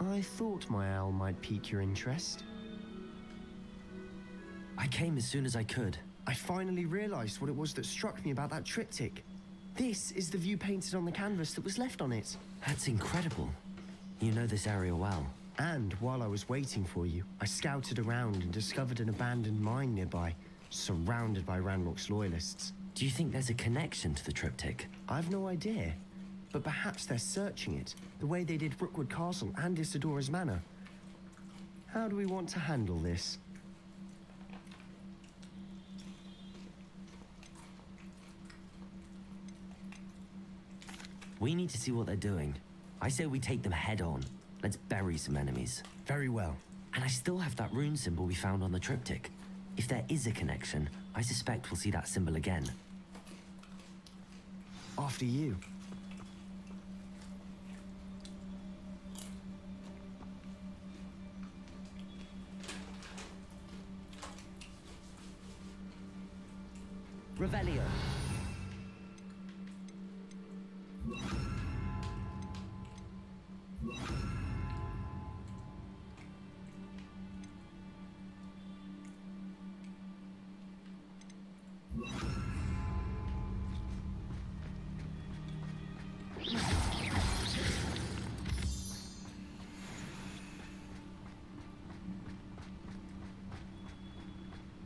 I thought my owl might pique your interest. I came as soon as I could. I finally realized what it was that struck me about that triptych. This is the view painted on the canvas that was left on it. That's incredible. You know this area well. And while I was waiting for you, I scouted around and discovered an abandoned mine nearby, surrounded by Ranrock's loyalists. Do you think there's a connection to the triptych? I've no idea, but perhaps they're searching it, the way they did Rookwood Castle and Isidora's Manor. How do we want to handle this? We need to see what they're doing. I say we take them head on. Let's bury some enemies. Very well. And I still have that rune symbol we found on the triptych. If there is a connection, I suspect we'll see that symbol again. After you. Revelio.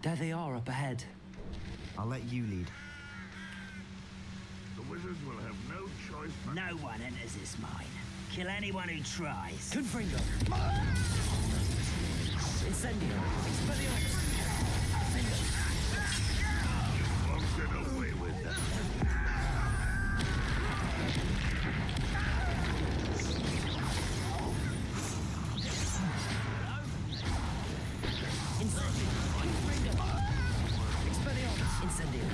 There they are up ahead. I'll let you lead. The wizards will have no choice but... No one enters this mine. Kill anyone who tries. Confringo. Incendio. Expelliarmus. You won't get away with that. Incendio.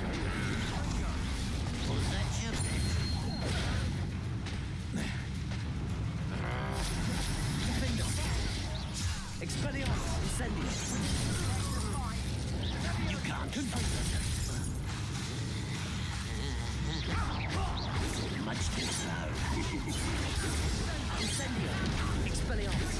Was that you? Expelliarmus. Incendio. You can't. Much too slow. Incendio. Expelliarmus.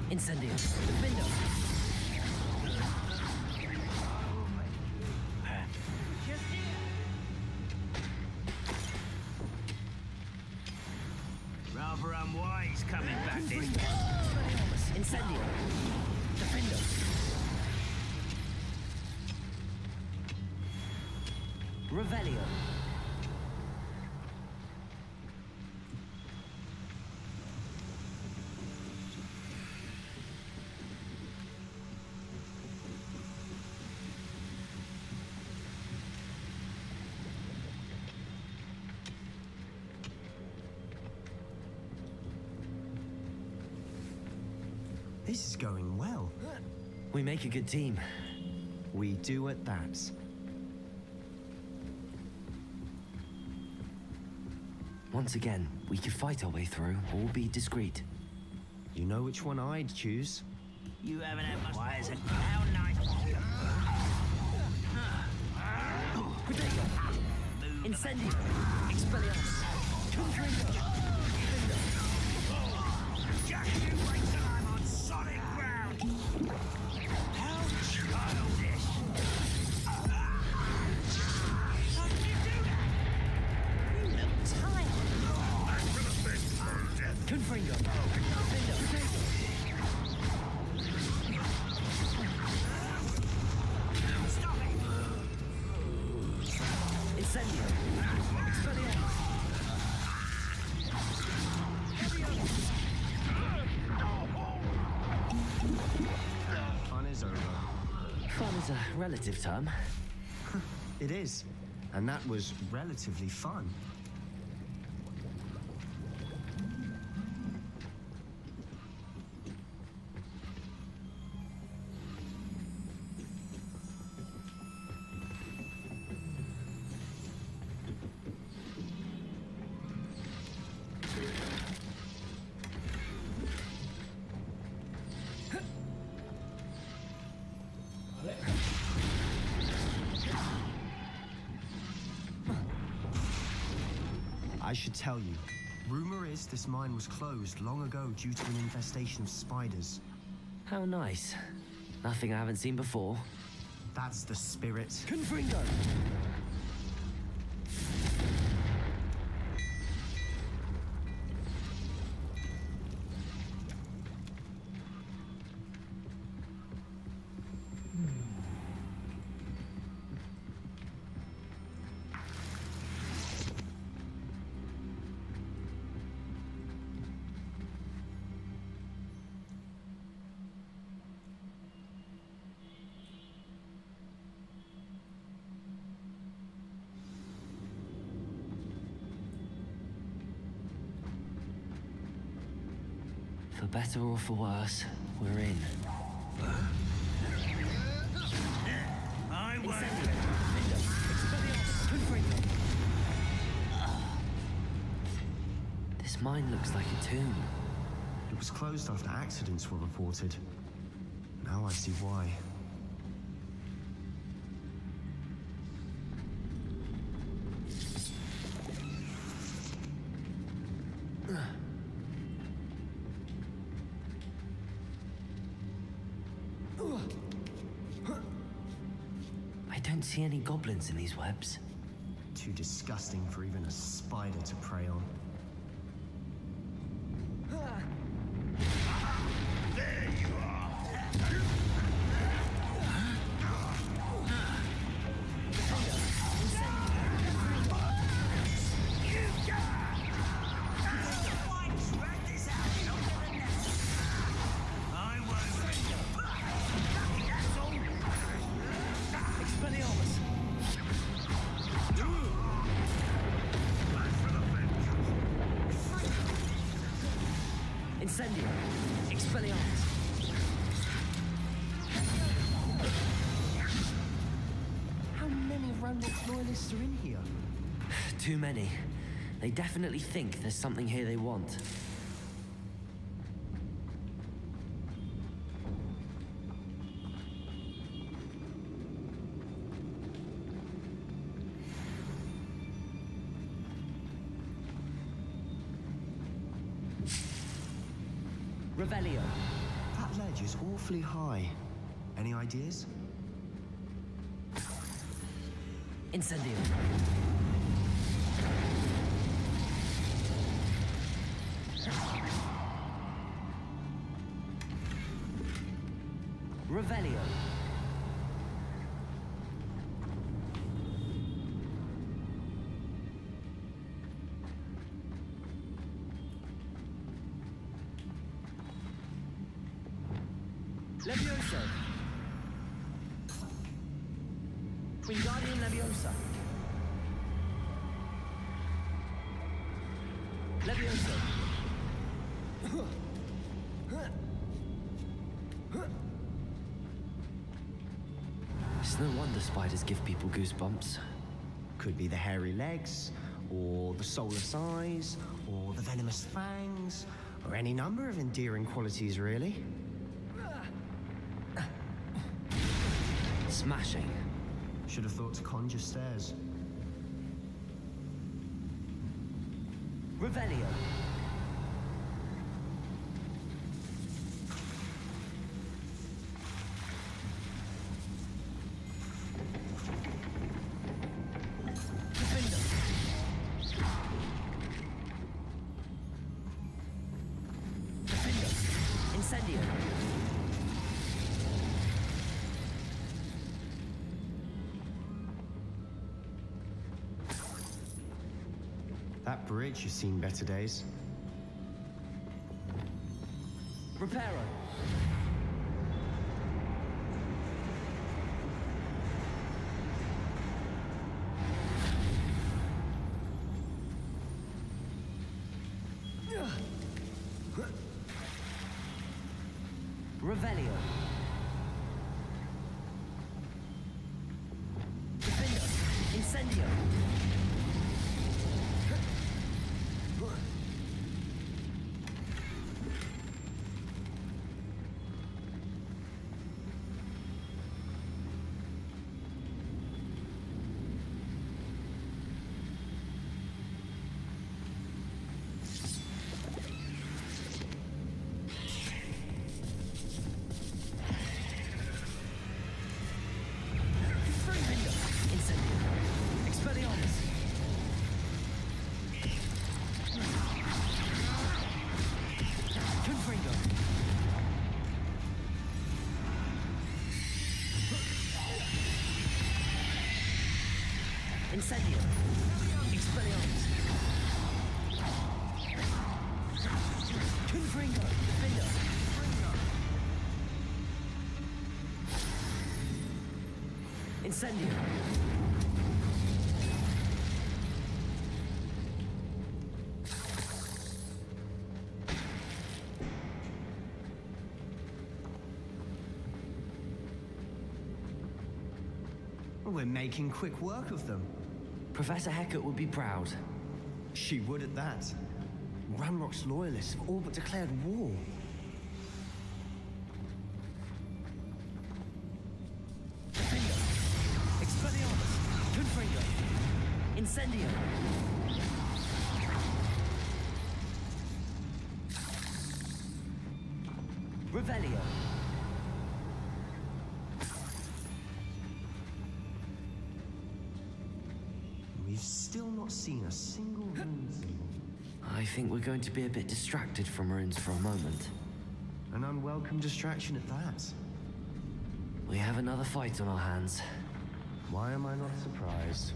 Incendio. Defendo. Rather unwise coming back this way. Incendio. Defendo. Revelio. This is going well. We make a good team. We do at that. Once again, we could fight our way through or be discreet. You know which one I'd choose? You haven't had much. Why is it? How nice. Incendio. Expelliarmus. Confringo. Just you wait till I'm on solid ground. How childish. How did you do that? You look tired. Incendio! Expelliarmus! Fun is over. Fun is a relative term. It is. And that was relatively fun. I should tell you, rumor is this mine was closed long ago due to an infestation of spiders. How nice. Nothing I haven't seen before. That's the spirit. Confringo! For better or for worse, we're in. I won't. This mine looks like a tomb. It was closed after accidents were reported. Now I see why. I don't see any goblins in these webs. Too disgusting for even a spider to prey on. There you are. Incendio! Expelliarmus! How many Randolph loyalists are in here? Too many. They definitely think there's something here they want. Revelio. That ledge is awfully high. Any ideas? Incendio. Revelio. Levioso. Wingardium Leviosa. Levioso. It's no wonder spiders give people goosebumps. Could be the hairy legs, or the soulless eyes, or the venomous fangs, or any number of endearing qualities, really. Smashing. Should have thought to conjure stairs. Revelio. Incendio. bridge has seen better days. Reparo. Revelio. Defender. Incendio. Incendio. Expelliarmus. Confringo. Defender. Incendio. We're making quick work of them. Professor Hecat would be proud. She would at that. Ranrock's loyalists have all but declared war. Expelliarmus. Confringo. Incendio. Revelio. We've still not seen a single rune symbol. I think we're going to be a bit distracted from runes for a moment. An unwelcome distraction at that. We have another fight on our hands. Why am I not surprised?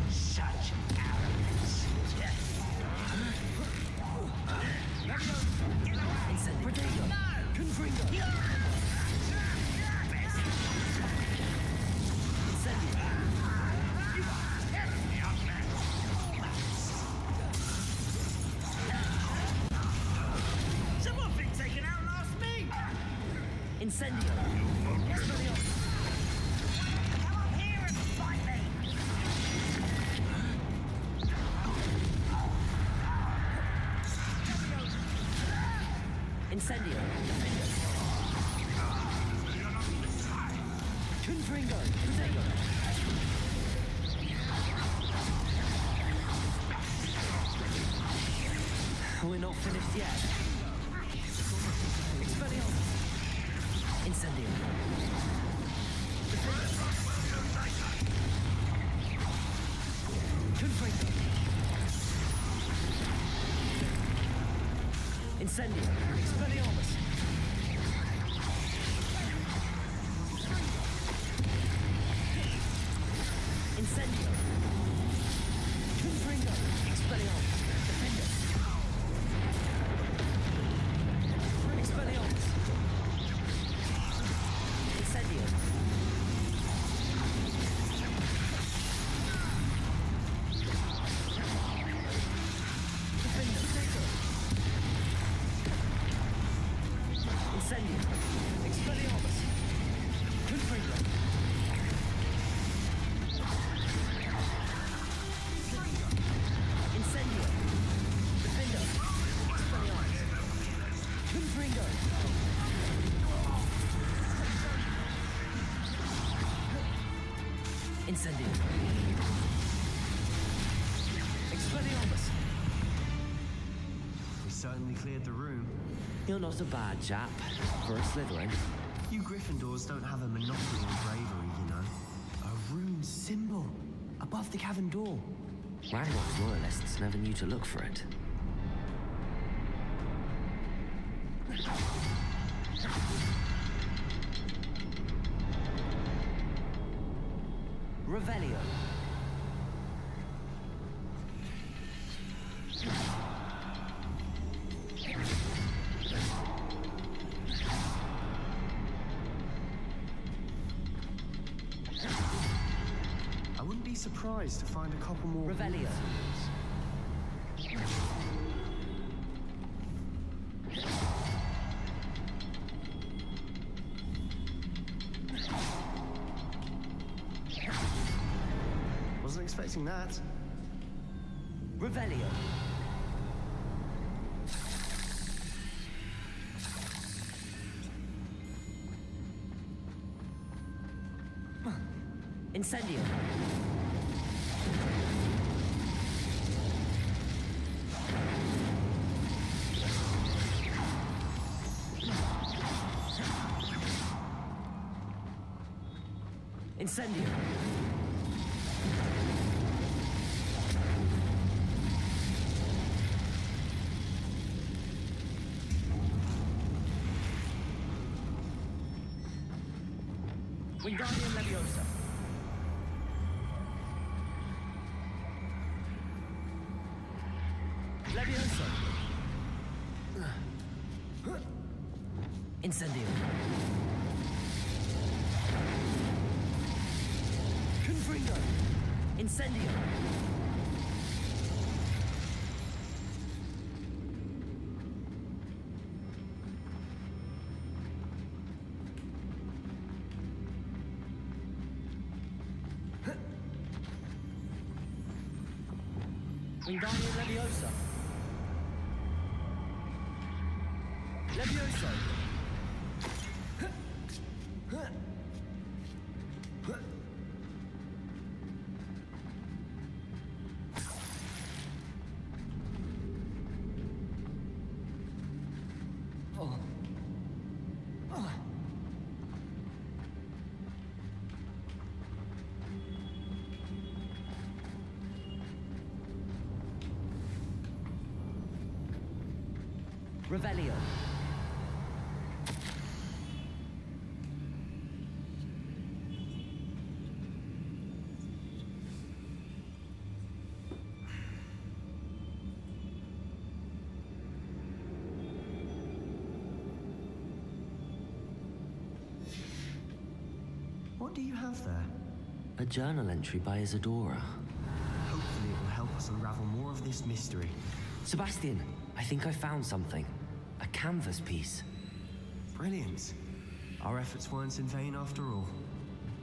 Such arrogance. Incendio. Confringo. Incendio. Someone been taken out last me! Incendio. Expelliarmus. Come up here and fight me! Incendio. Confringo. Protego. We're not finished yet. Expelliarmus. Incendio. Confringo. Incendio. Expelliarmus. Incendio. Confringo. Expelliarmus. Defender. Expelliarmus. Incendio. Defender. Incendio. Expelliarmus. Confringo. Incendio. Defender. Expelliarmus. Confringo. Incendio. Expelliarmus. We certainly cleared the room. You're not a bad chap for a Slytherin. You Gryffindors don't have a monopoly on bravery, you know. A rune symbol above the cavern door. Ranrock's loyalists never knew to look for it. Revelio. surprised to find a couple more... Revelio. Wasn't expecting that. Revelio. Incendio. Incendio. Wingardium Leviosa. Leviosa. Incendio. Confringo. Incendio. Wingardium Leviosa. Leviosa. Revelio. What do you have there? A journal entry by Isadora. Hopefully it will help us unravel more of this mystery. Sebastian, I think I found something. A canvas piece. Brilliant. Our efforts weren't in vain after all.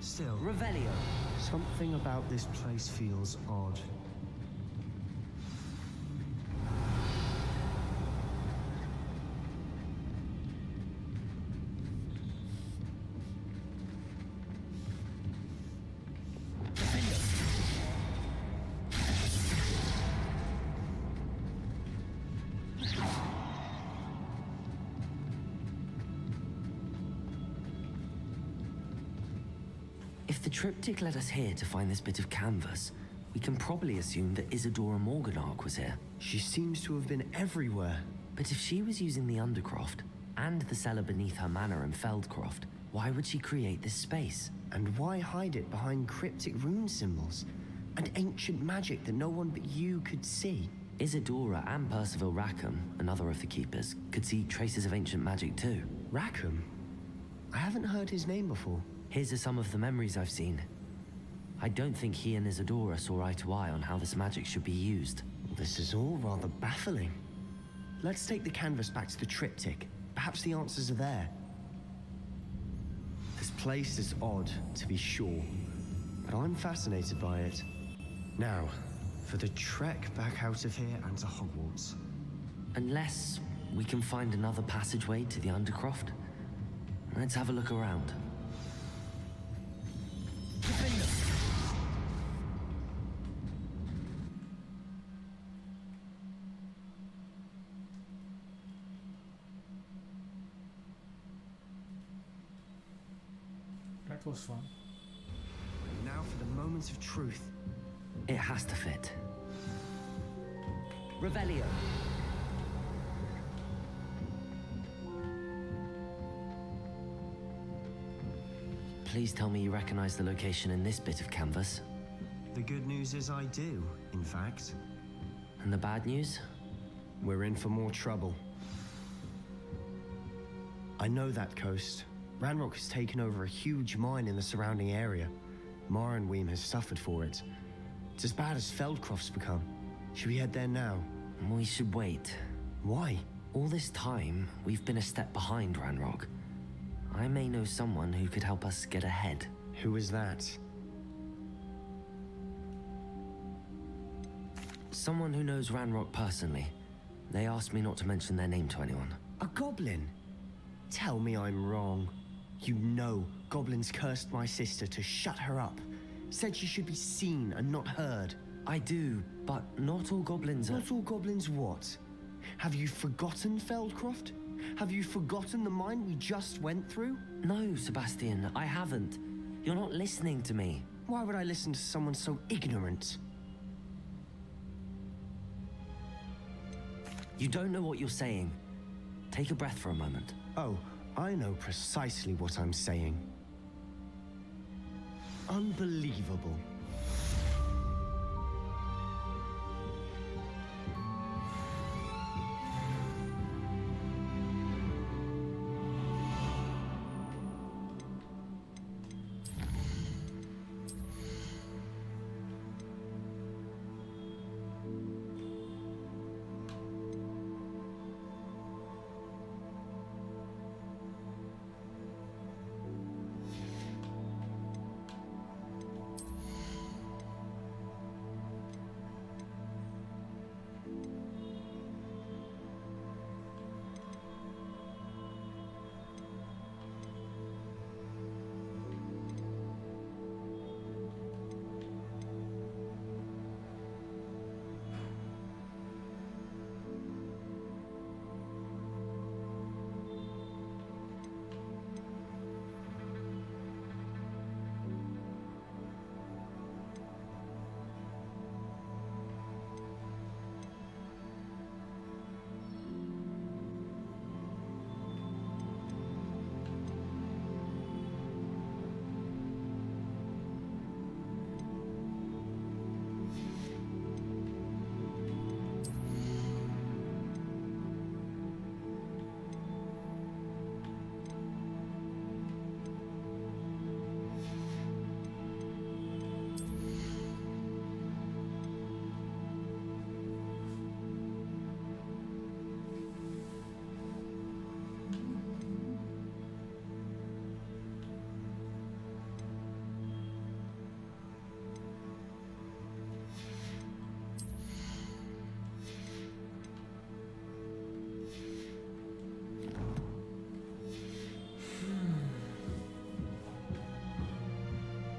Still... Revelio. Something about this place feels odd. If the triptych led us here to find this bit of canvas, we can probably assume that Isadora Morganark was here. She seems to have been everywhere. But if she was using the Undercroft and the cellar beneath her manor in Feldcroft, why would she create this space? And why hide it behind cryptic rune symbols and ancient magic that no one but you could see? Isadora and Percival Rackham, another of the Keepers, could see traces of ancient magic too. Rackham? I haven't heard his name before. His are some of the memories I've seen. I don't think he and Isadora saw eye to eye on how this magic should be used. This is all rather baffling. Let's take the canvas back to the triptych. Perhaps the answers are there. This place is odd, to be sure, but I'm fascinated by it. Now, for the trek back out of here and to Hogwarts. Unless we can find another passageway to the Undercroft. Let's have a look around. That was fun. Now for the moment of truth. It has to fit. Revelio. Please tell me you recognize the location in this bit of canvas. The good news is I do, in fact. And the bad news? We're in for more trouble. I know that coast. Ranrock has taken over a huge mine in the surrounding area. Marenweem has suffered for it. It's as bad as Feldcroft's become. Should we head there now? We should wait. Why? All this time, we've been a step behind Ranrock. I may know someone who could help us get ahead. Who is that? Someone who knows Ranrock personally. They asked me not to mention their name to anyone. A goblin? Tell me I'm wrong. You know goblins cursed my sister to shut her up. Said she should be seen and not heard. I do, but not all goblins are... Not all goblins what? Have you forgotten Feldcroft? Have you forgotten the mine we just went through? No, Sebastian, I haven't. You're not listening to me. Why would I listen to someone so ignorant? You don't know what you're saying. Take a breath for a moment. Oh, I know precisely what I'm saying. Unbelievable.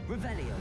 Revelio.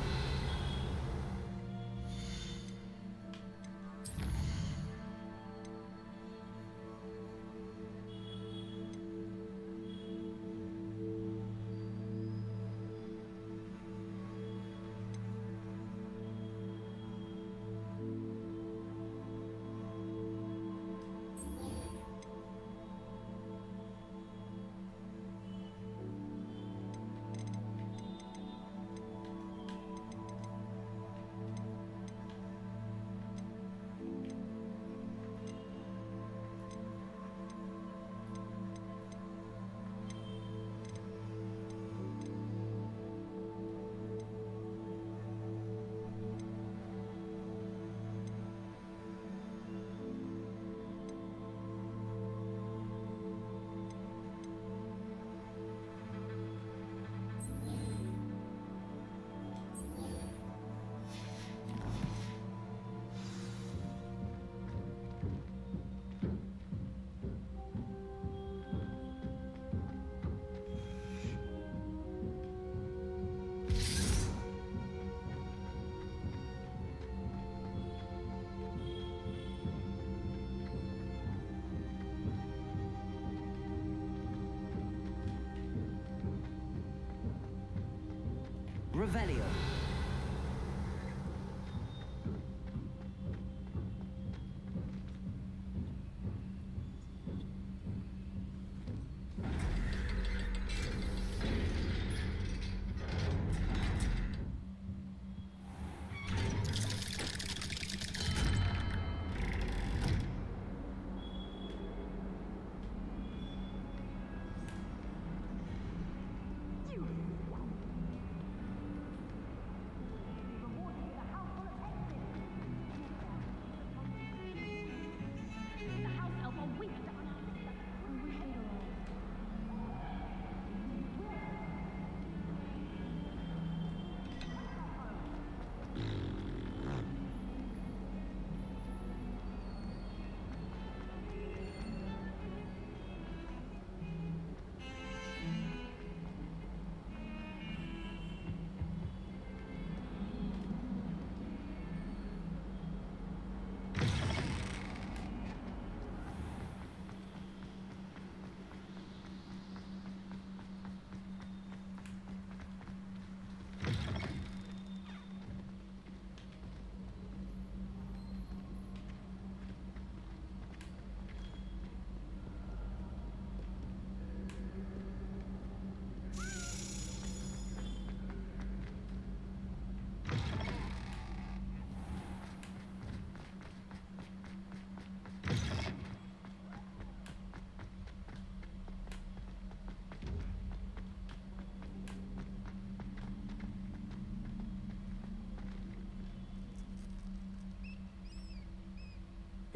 Revelio.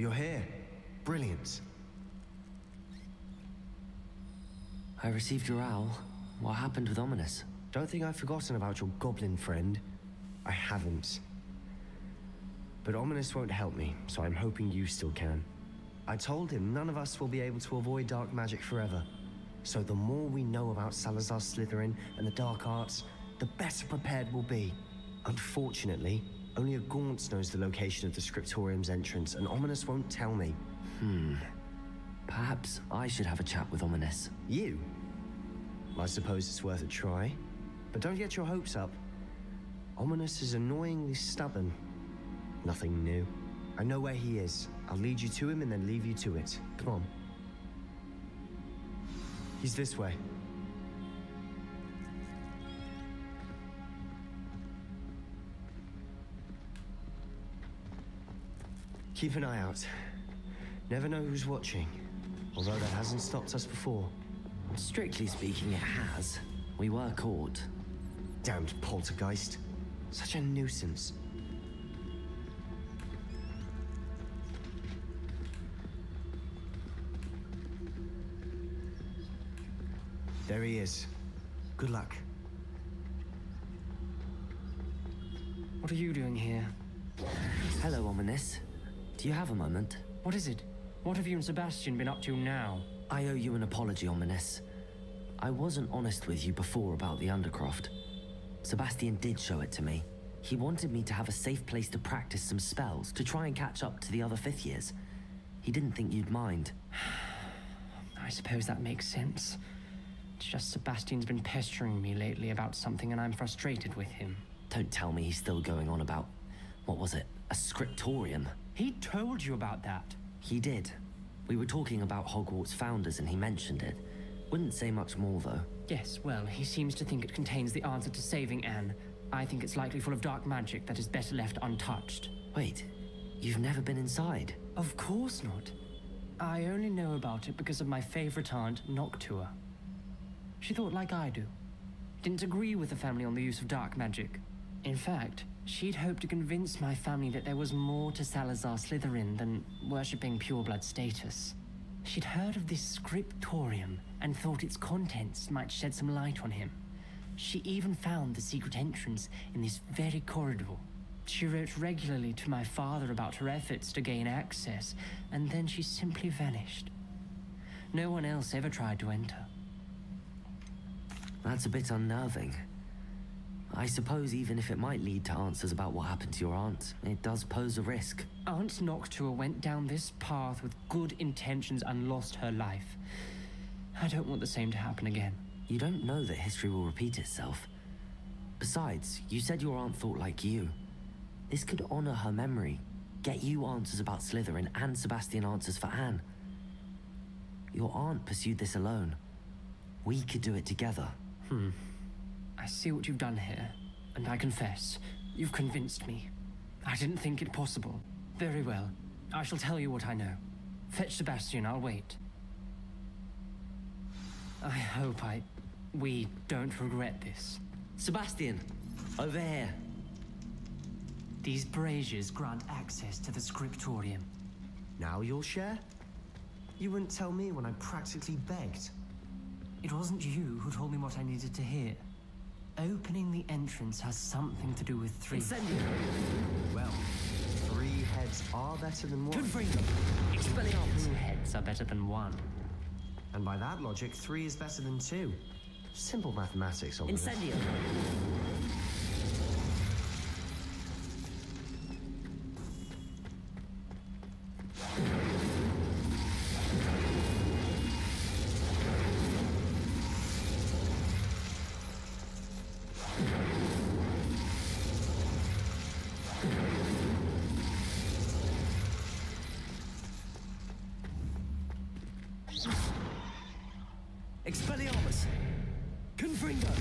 You're here. Brilliant. I received your owl. What happened with Ominous? Don't think I've forgotten about your goblin friend. I haven't. But Ominous won't help me, so I'm hoping you still can. I told him none of us will be able to avoid dark magic forever. So the more we know about Salazar Slytherin and the dark arts, the better prepared we'll be. Unfortunately, only a Gaunt knows the location of the Scriptorium's entrance, and Ominous won't tell me. Perhaps I should have a chat with Ominous. You? I suppose it's worth a try. But don't get your hopes up. Ominous is annoyingly stubborn. Nothing new. I know where he is. I'll lead you to him and then leave you to it. Come on. He's this way. Keep an eye out. Never know who's watching. Although that hasn't stopped us before. Strictly speaking, it has. We were caught. Damned poltergeist. Such a nuisance. There he is. Good luck. What are you doing here? Hello, Ominous. Do you have a moment? What is it? What have you and Sebastian been up to now? I owe you an apology, Ominous. I wasn't honest with you before about the Undercroft. Sebastian did show it to me. He wanted me to have a safe place to practice some spells, to try and catch up to the other fifth years. He didn't think you'd mind. I suppose that makes sense. It's just Sebastian's been pestering me lately about something and I'm frustrated with him. Don't tell me he's still going on about, what was it, a scriptorium? He told you about that? He did. We were talking about Hogwarts founders and he mentioned it. Wouldn't say much more, though. Yes, well, he seems to think it contains the answer to saving Anne. I think it's likely full of dark magic that is better left untouched. Wait, you've never been inside? Of course not. I only know about it because of my favorite aunt, Noctua. She thought like I do. Didn't agree with the family on the use of dark magic. In fact, she'd hoped to convince my family that there was more to Salazar Slytherin than worshipping pureblood status. She'd heard of this scriptorium and thought its contents might shed some light on him. She even found the secret entrance in this very corridor. She wrote regularly to my father about her efforts to gain access, and then she simply vanished. No one else ever tried to enter. That's a bit unnerving. I suppose even if it might lead to answers about what happened to your aunt, it does pose a risk. Aunt Noctua went down this path with good intentions and lost her life. I don't want the same to happen again. You don't know that history will repeat itself. Besides, you said your aunt thought like you. This could honor her memory, get you answers about Slytherin and Sebastian answers for Anne. Your aunt pursued this alone. We could do it together. I see what you've done here, and I confess, you've convinced me. I didn't think it possible. Very well, I shall tell you what I know. Fetch Sebastian, I'll wait. I hope we don't regret this. Sebastian, over here. These braziers grant access to the scriptorium. Now you'll share? You wouldn't tell me when I practically begged. It wasn't you who told me what I needed to hear. Opening the entrance has something to do with three. Incendio! Well, 3 heads are better than 1. Confringo! Expelliarmus! 2 heads are better than 1. And by that logic, 3 is better than 2. Simple mathematics, obviously. Incendio! Expelliarmus! Confringo!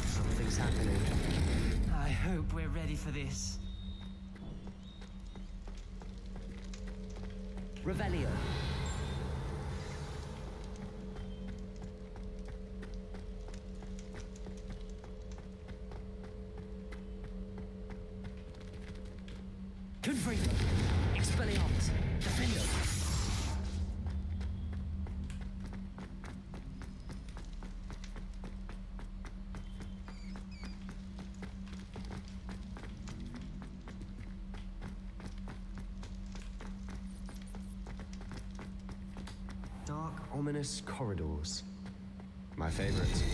Something's happening. I hope we're ready for this. Revelio. Confringo. Expelliarmus. Defendo. Dark, ominous corridors. My favorite.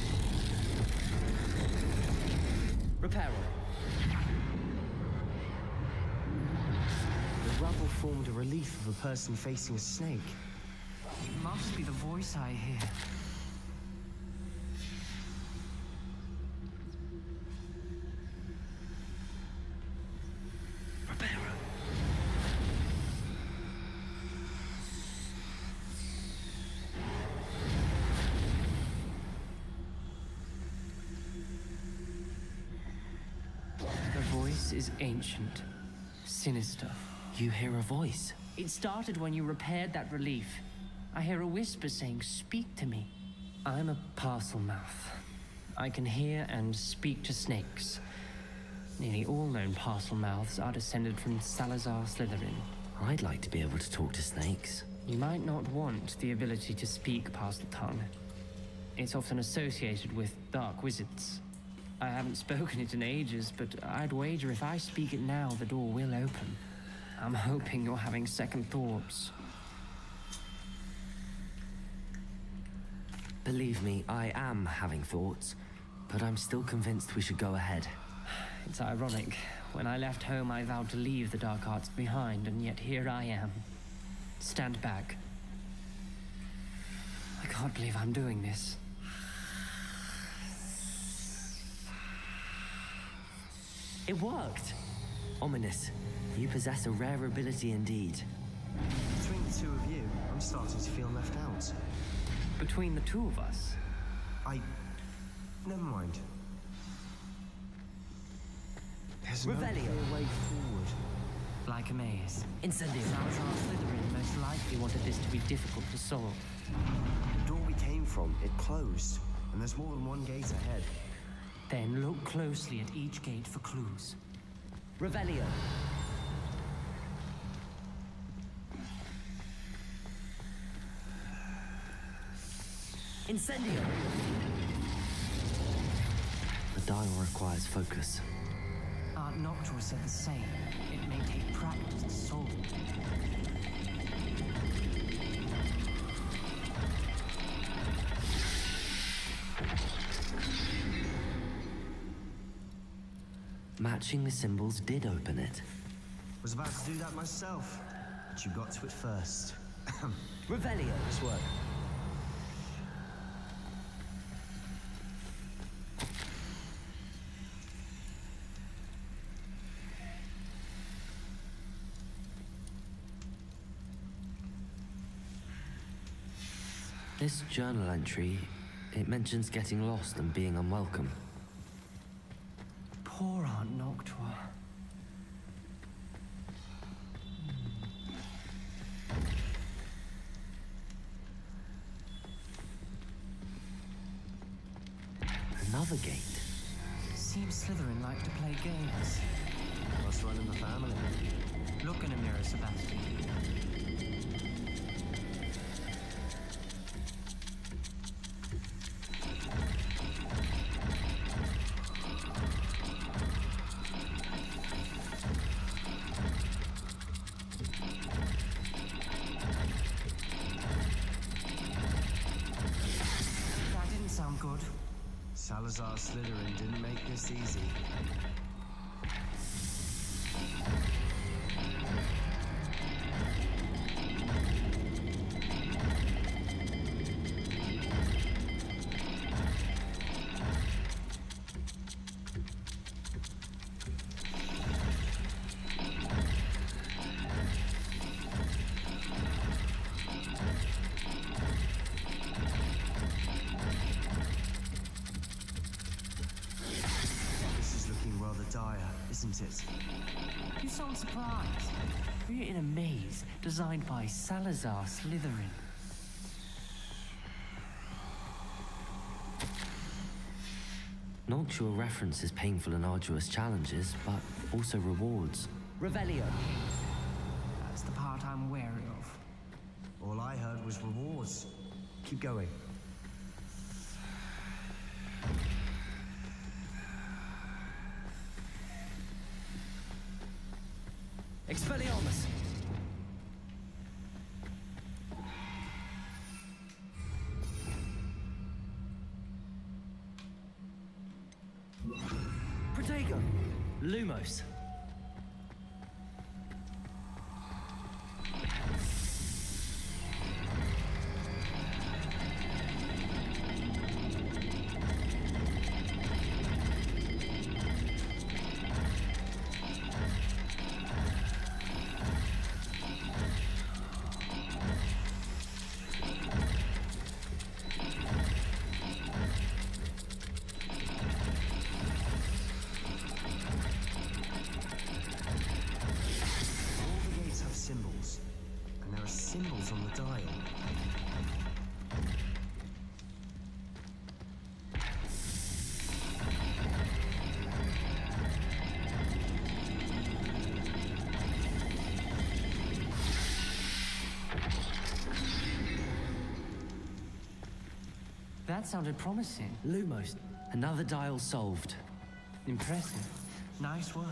Reparo. The rubble formed a relief of a person facing a snake. It must be the voice I hear. The voice is ancient, sinister. You hear a voice? It started when you repaired that relief. I hear a whisper saying, "Speak to me." I'm a parcel mouth. I can hear and speak to snakes. Nearly all known parcel mouths are descended from Salazar Slytherin. I'd like to be able to talk to snakes. You might not want the ability to speak parcel tongue. It's often associated with dark wizards. I haven't spoken it in ages, but I'd wager if I speak it now, the door will open. I'm hoping you're having second thoughts. Believe me, I am having thoughts, but I'm still convinced we should go ahead. It's ironic. When I left home, I vowed to leave the dark arts behind, and yet here I am. Stand back. I can't believe I'm doing this. It worked! Ominous, you possess a rare ability indeed. Between the two of you, I'm starting to feel left out. Between the two of us? Never mind. There's no Revelio. clear way forward. Like a maze. Incendio. Salazar Slytherin most likely wanted this to be difficult to solve. The door we came from, it closed, and there's more than one gate ahead. Then look closely at each gate for clues. Revelio. Incendio. The dial requires focus. Art Noctua said the same. It may take practice to solve it. Matching the symbols did open it. Was about to do that myself, but you got to it first. Revelio. Nice work. This journal entry, it mentions getting lost and being unwelcome. Poor Aunt Noctua. Another gate. Seems Slytherin like to play games. Must run in the family. Look in a mirror, Sebastian. That didn't sound good. Salazar Slytherin didn't make this easy. This is looking rather dire, isn't it? You sound surprised. We're in a maze designed by Salazar Slytherin. Noctua references painful and arduous challenges, but also rewards. Revelio. That's the part I'm wary of. All I heard was rewards. Keep going. Expelliarmus! Protego! Lumos! Symbols on the dial. That sounded promising. Lumos, another dial solved. Impressive. Nice work.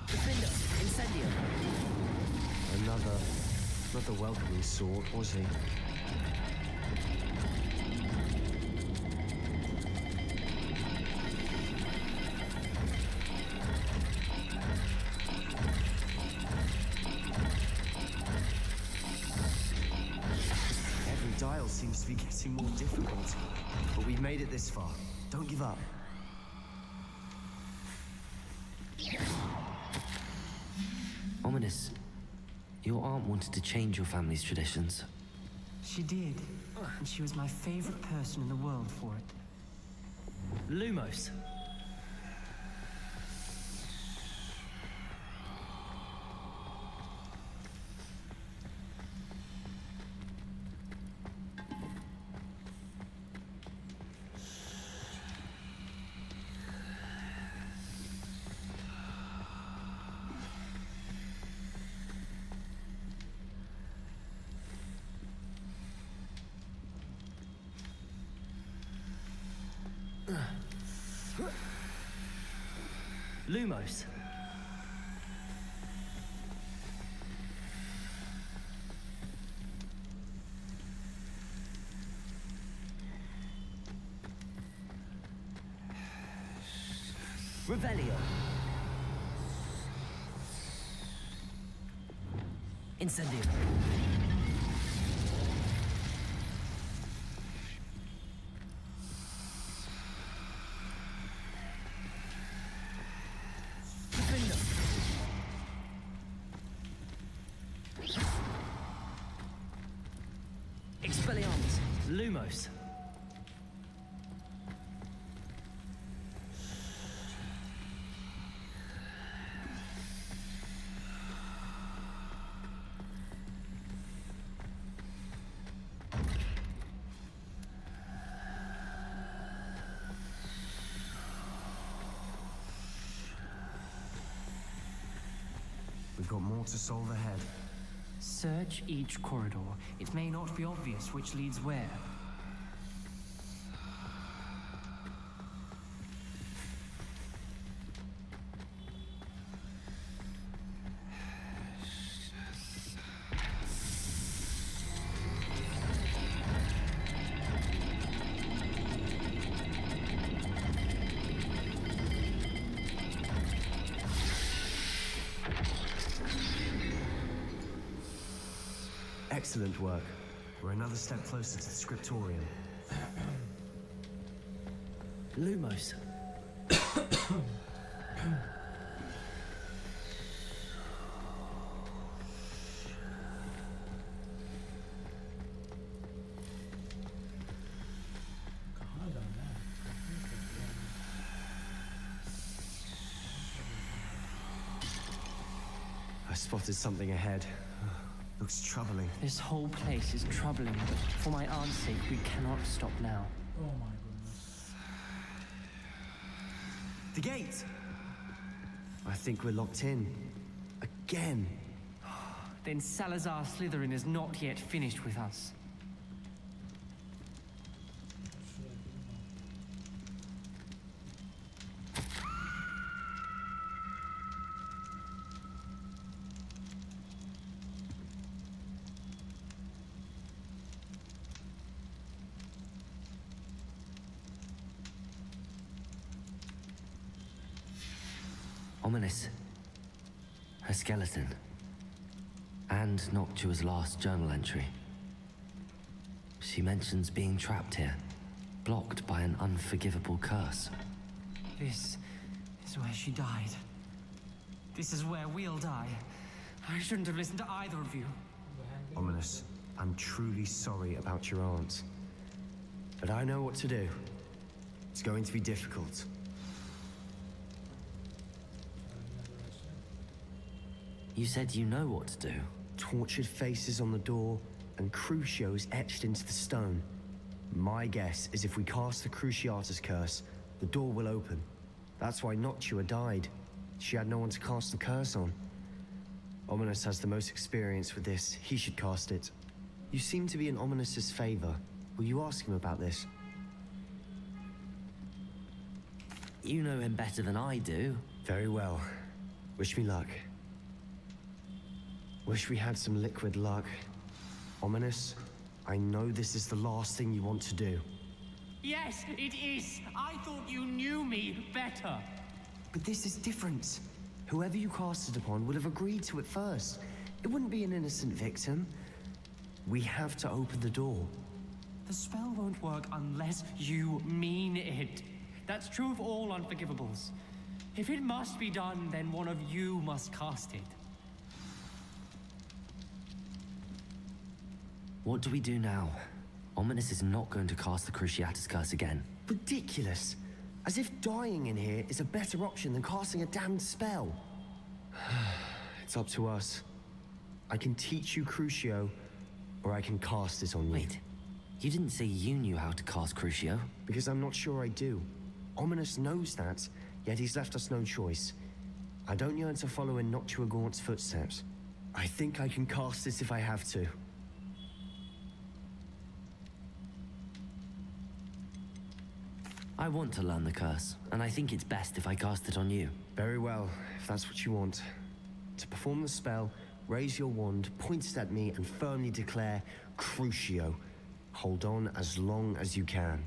Incendio. Not the welcoming sort, was he? Every dial seems to be getting more difficult, but we've made it this far. Don't give up. Ominous, your aunt wanted to change your family's traditions. She did, and she was my favorite person in the world for it. Lumos. Lumos. Revelio. Incendio. Expelliarmus. Lumos. We've got more to solve ahead. Search each corridor. It may not be obvious which leads where. Excellent work. We're another step closer to the scriptorium. Lumos. spotted something ahead. Looks troubling. This whole place is troubling, but for my aunt's sake, we cannot stop now. Oh my goodness. The gate! I think we're locked in. Again. Then Salazar Slytherin is not yet finished with us. Ominous. Her skeleton. And Noctua's last journal entry. She mentions being trapped here, blocked by an unforgivable curse. This is where she died. This is where we'll die. I shouldn't have listened to either of you. Ominous, I'm truly sorry about your aunt. But I know what to do. It's going to be difficult. You said you know what to do. Tortured faces on the door and Crucios etched into the stone. My guess is if we cast the Cruciatus curse, the door will open. That's why Noctua died. She had no one to cast the curse on. Ominous has the most experience with this. He should cast it. You seem to be in Ominous's favor. Will you ask him about this? You know him better than I do. Very well. Wish me luck. Wish we had some liquid luck. Ominous, I know this is the last thing you want to do. Yes, it is. I thought you knew me better. But this is different. Whoever you cast it upon would have agreed to it first. It wouldn't be an innocent victim. We have to open the door. The spell won't work unless you mean it. That's true of all unforgivables. If it must be done, then one of you must cast it. What do we do now? Ominous is not going to cast the Cruciatus curse again. Ridiculous. As if dying in here is a better option than casting a damned spell. It's up to us. I can teach you Crucio, or I can cast it on you. Wait, you didn't say you knew how to cast Crucio? Because I'm not sure I do. Ominous knows that, yet he's left us no choice. I don't yearn to follow in Noctua Gaunt's footsteps. I think I can cast this if I have to. I want to learn the curse, and I think it's best if I cast it on you. Very well, if that's what you want. To perform the spell, raise your wand, point it at me, and firmly declare, Crucio. Hold on as long as you can.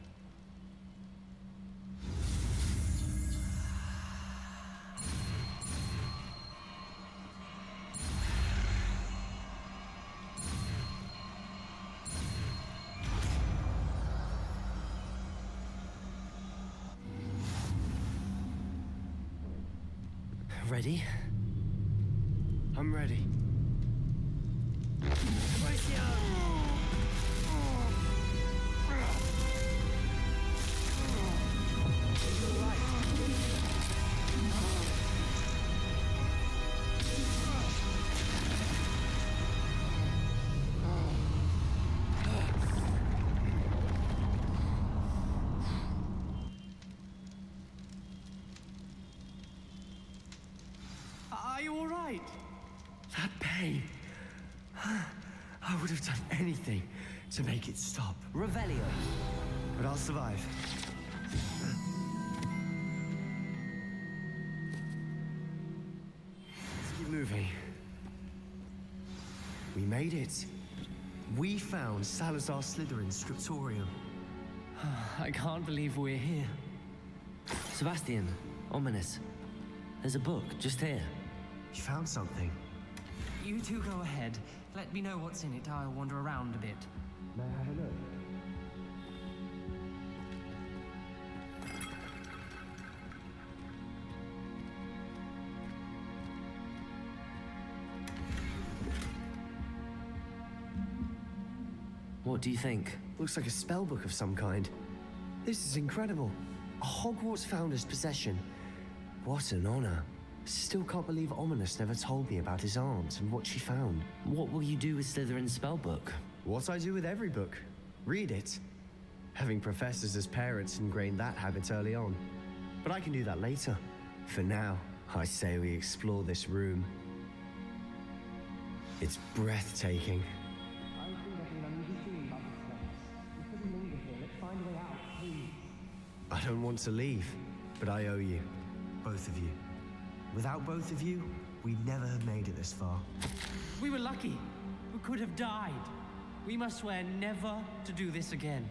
Ready? I'm ready. Are you all right? That pain. I would have done anything to make it stop. Revelio. But I'll survive. Let's keep moving. We made it. We found Salazar Slytherin's scriptorium. I can't believe we're here. Sebastian, Ominous. There's a book just here. You found something. You two go ahead. Let me know what's in it. I'll wander around a bit. May I have a look? What do you think? Looks like a spell book of some kind. This is incredible. A Hogwarts founder's possession. What an honor. Still can't believe Ominous never told me about his aunt and what she found. What will you do with Slytherin's spellbook? What I do with every book. Read it. Having professors as parents ingrained that habit early on. But I can do that later. For now, I say we explore this room. It's breathtaking. I don't want to leave, but I owe you. Both of you. Without both of you, we'd never have made it this far. We were lucky. We could have died. We must swear never to do this again.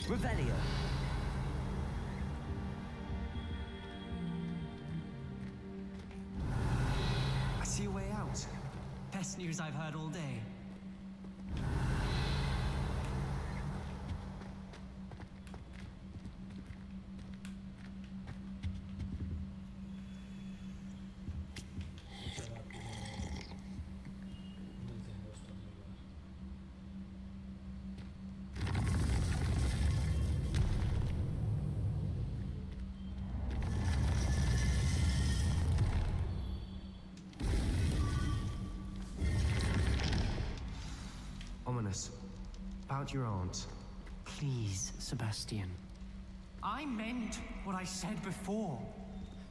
Revelio. I see a way out. Best news I've heard all day. Ominous. About your aunt. Please, Sebastian. I meant what I said before.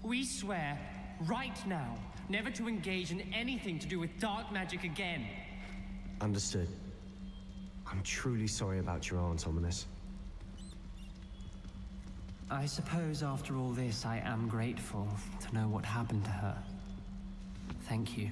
We swear, right now, never to engage in anything to do with dark magic again. Understood. I'm truly sorry about your aunt, Ominous. I suppose after all this, I am grateful to know what happened to her. Thank you.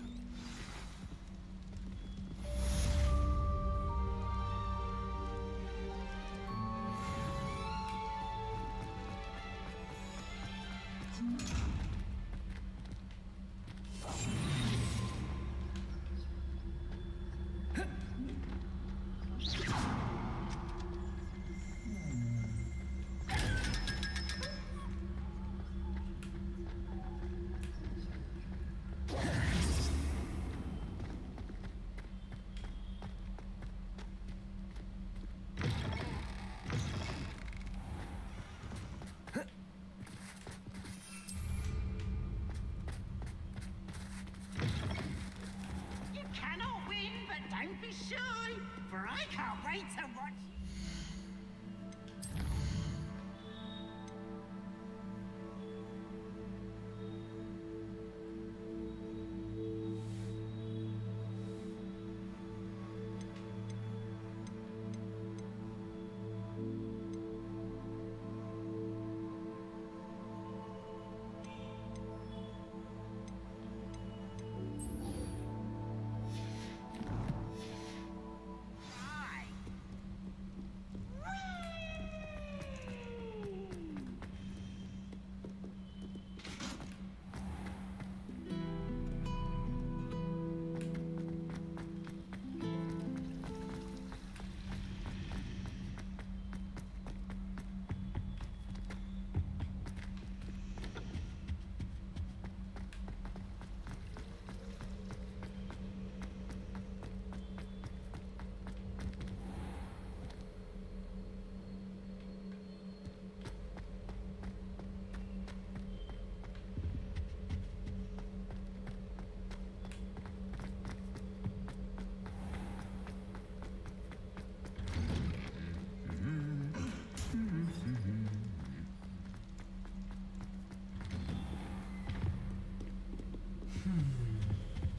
Don't be shy, for I can't wait to watch.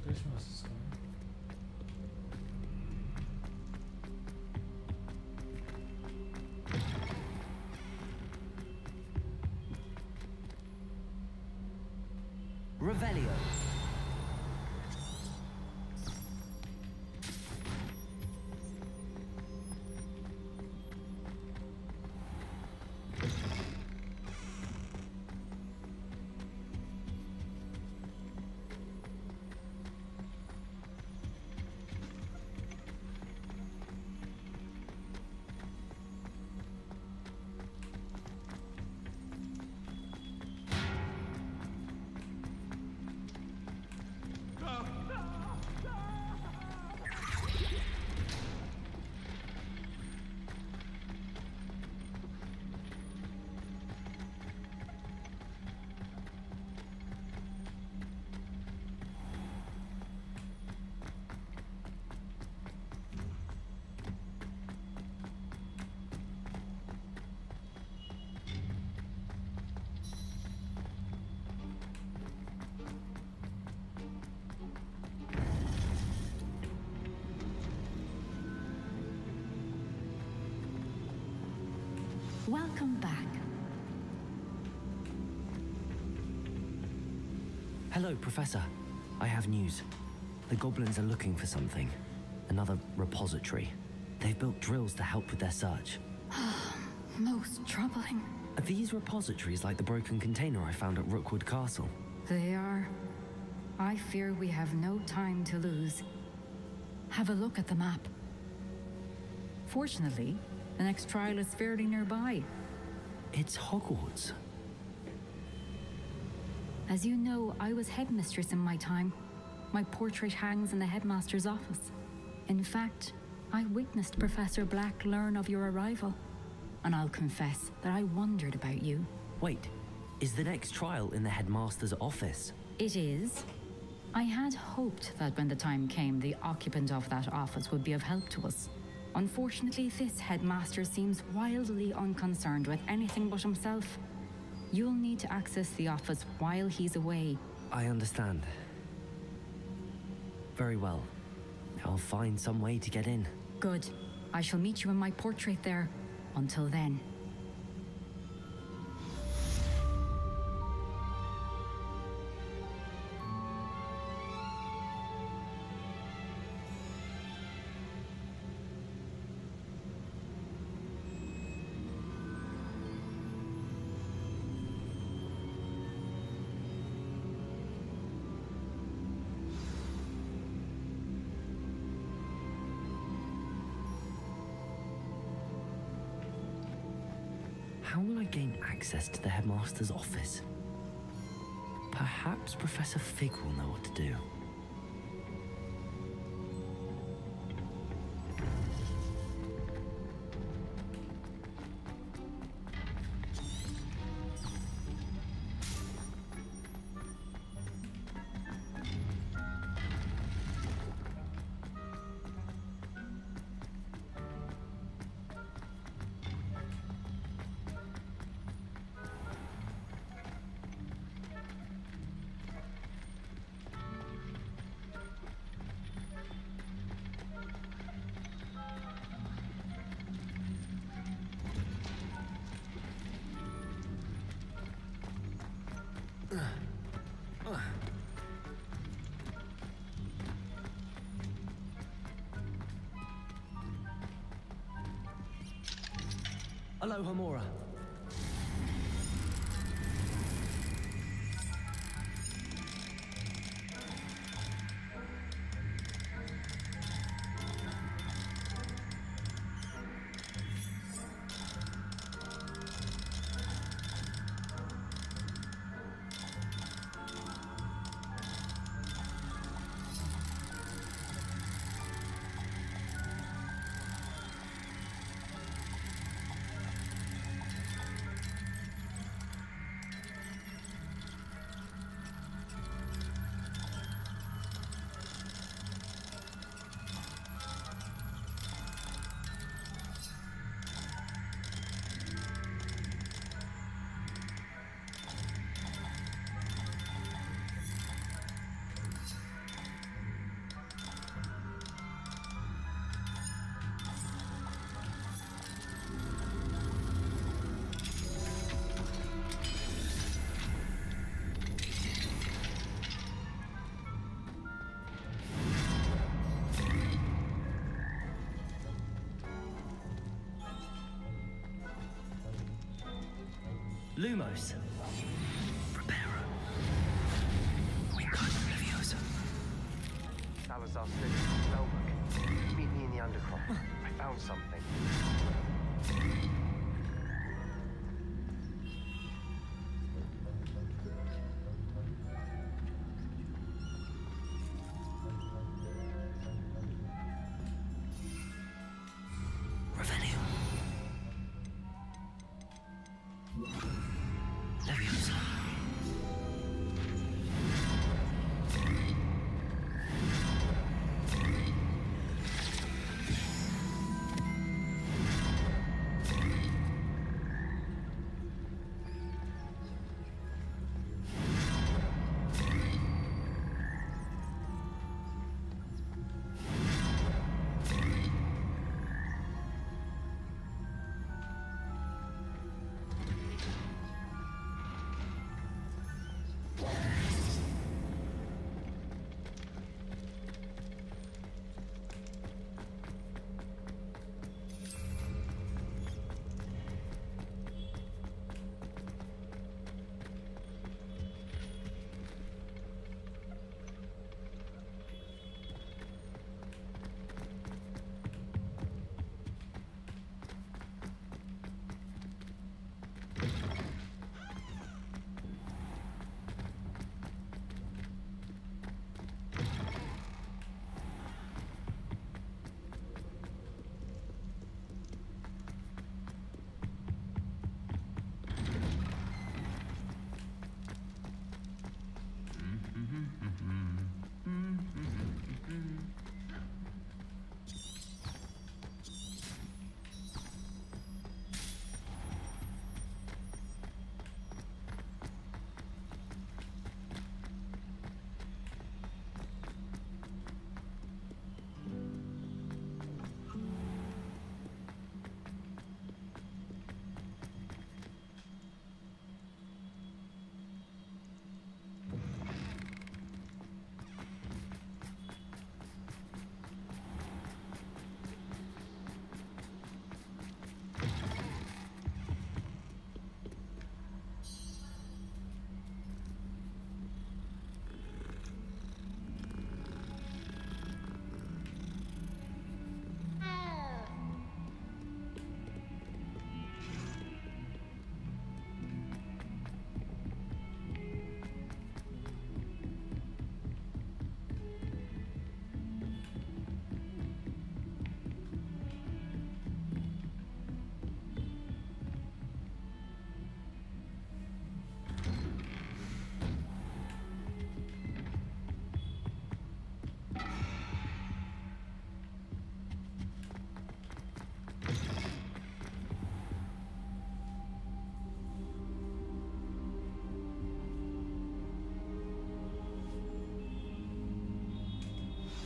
Christmas is coming. Revelio. Welcome back. Hello, Professor. I have news. The goblins are looking for something. Another repository. They've built drills to help with their search. Most troubling. Are these repositories like the broken container I found at Rookwood Castle? They are. I fear we have no time to lose. Have a look at the map. Fortunately, the next trial is fairly nearby. It's Hogwarts. As you know, I was headmistress in my time. My portrait hangs in the headmaster's office. In fact, I witnessed Professor Black learn of your arrival. And I'll confess that I wondered about you. Wait, is the next trial in the headmaster's office? It is. I had hoped that when the time came, the occupant of that office would be of help to us. Unfortunately, this headmaster seems wildly unconcerned with anything but himself. You'll need to access the office while he's away. I understand. Very well. I'll find some way to get in. Good. I shall meet you in my portrait there. Until then. How will I gain access to the headmaster's office? Perhaps Professor Fig will know what to do. Hello, Hamora. Lumos. Preparo. We got Leviosa. Salazar spellbook. Meet me in the undercroft. I found something.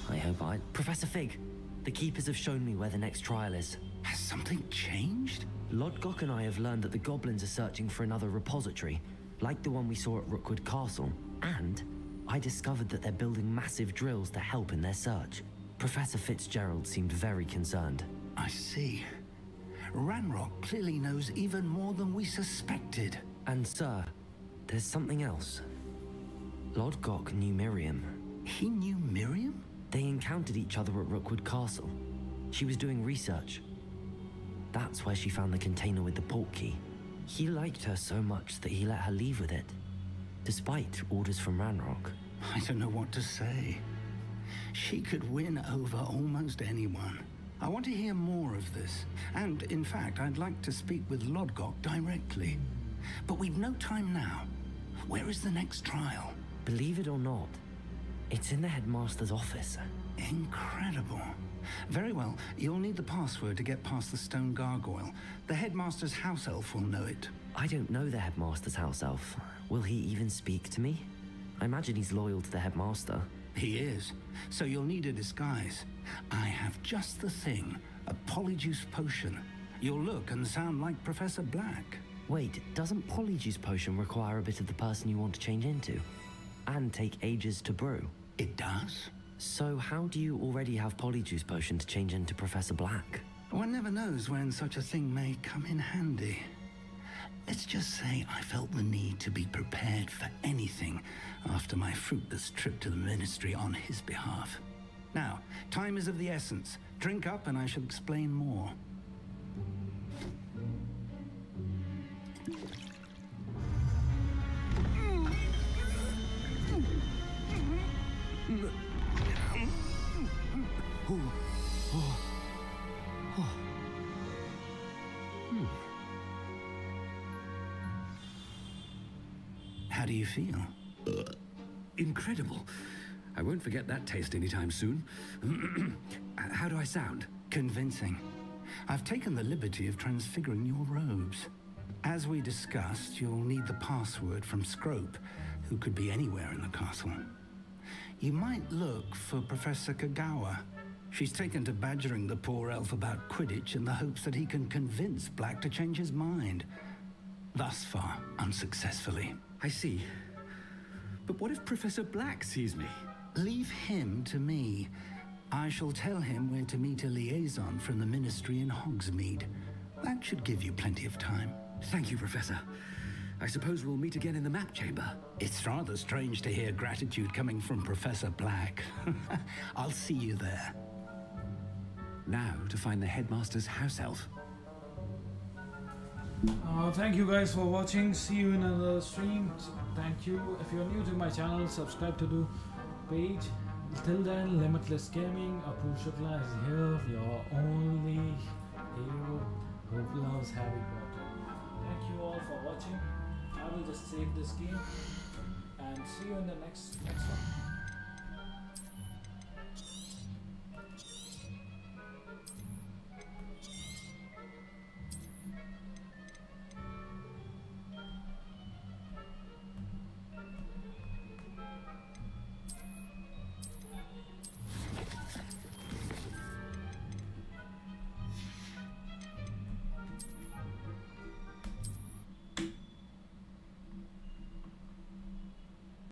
I hope I... Professor Fig, the Keepers have shown me where the next trial is. Has something changed? Lodgok and I have learned that the goblins are searching for another repository, like the one we saw at Rookwood Castle. And I discovered that they're building massive drills to help in their search. Professor Fitzgerald seemed very concerned. I see. Ranrock clearly knows even more than we suspected. And sir, there's something else. Lodgok knew Miriam. He knew Miriam? They encountered each other at Rookwood Castle. She was doing research. That's where she found the container with the port key. He liked her so much that he let her leave with it, despite orders from Ranrock. I don't know what to say. She could win over almost anyone. I want to hear more of this. And, in fact, I'd like to speak with Lodgok directly. But we've no time now. Where is the next trial? Believe it or not, it's in the headmaster's office. Incredible. Very well, you'll need the password to get past the stone gargoyle. The headmaster's house elf will know it. I don't know the headmaster's house elf. Will he even speak to me? I imagine he's loyal to the headmaster. He is. So you'll need a disguise. I have just the thing. A polyjuice potion. You'll look and sound like Professor Black. Wait, doesn't polyjuice potion require a bit of the person you want to change into? And take ages to brew? It does. So how do you already have polyjuice potion to change into Professor Black? One never knows when such a thing may come in handy. Let's just say I felt the need to be prepared for anything after my fruitless trip to the Ministry on his behalf. Now, time is of the essence. Drink up and I shall explain more. How do you feel? Incredible. I won't forget that taste anytime soon. How do I sound? Convincing. I've taken the liberty of transfiguring your robes. As we discussed, you'll need the password from Scrope, who could be anywhere in the castle. You might look for Professor Kagawa. She's taken to badgering the poor elf about Quidditch in the hopes that he can convince Black to change his mind. Thus far, unsuccessfully. I see. But what if Professor Black sees me? Leave him to me. I shall tell him where to meet a liaison from the Ministry in Hogsmeade. That should give you plenty of time. Thank you, Professor. I suppose we'll meet again in the map chamber. It's rather strange to hear gratitude coming from Professor Black. I'll see you there. Now to find the headmaster's house elf. Thank you guys for watching. See you in another stream. Thank you. If you're new to my channel, subscribe to the page. Till then, Limitless Gaming, Apu Shukla is here, your only hero who loves Harry Potter. Thank you all for watching. I will just save this game and see you in the next one.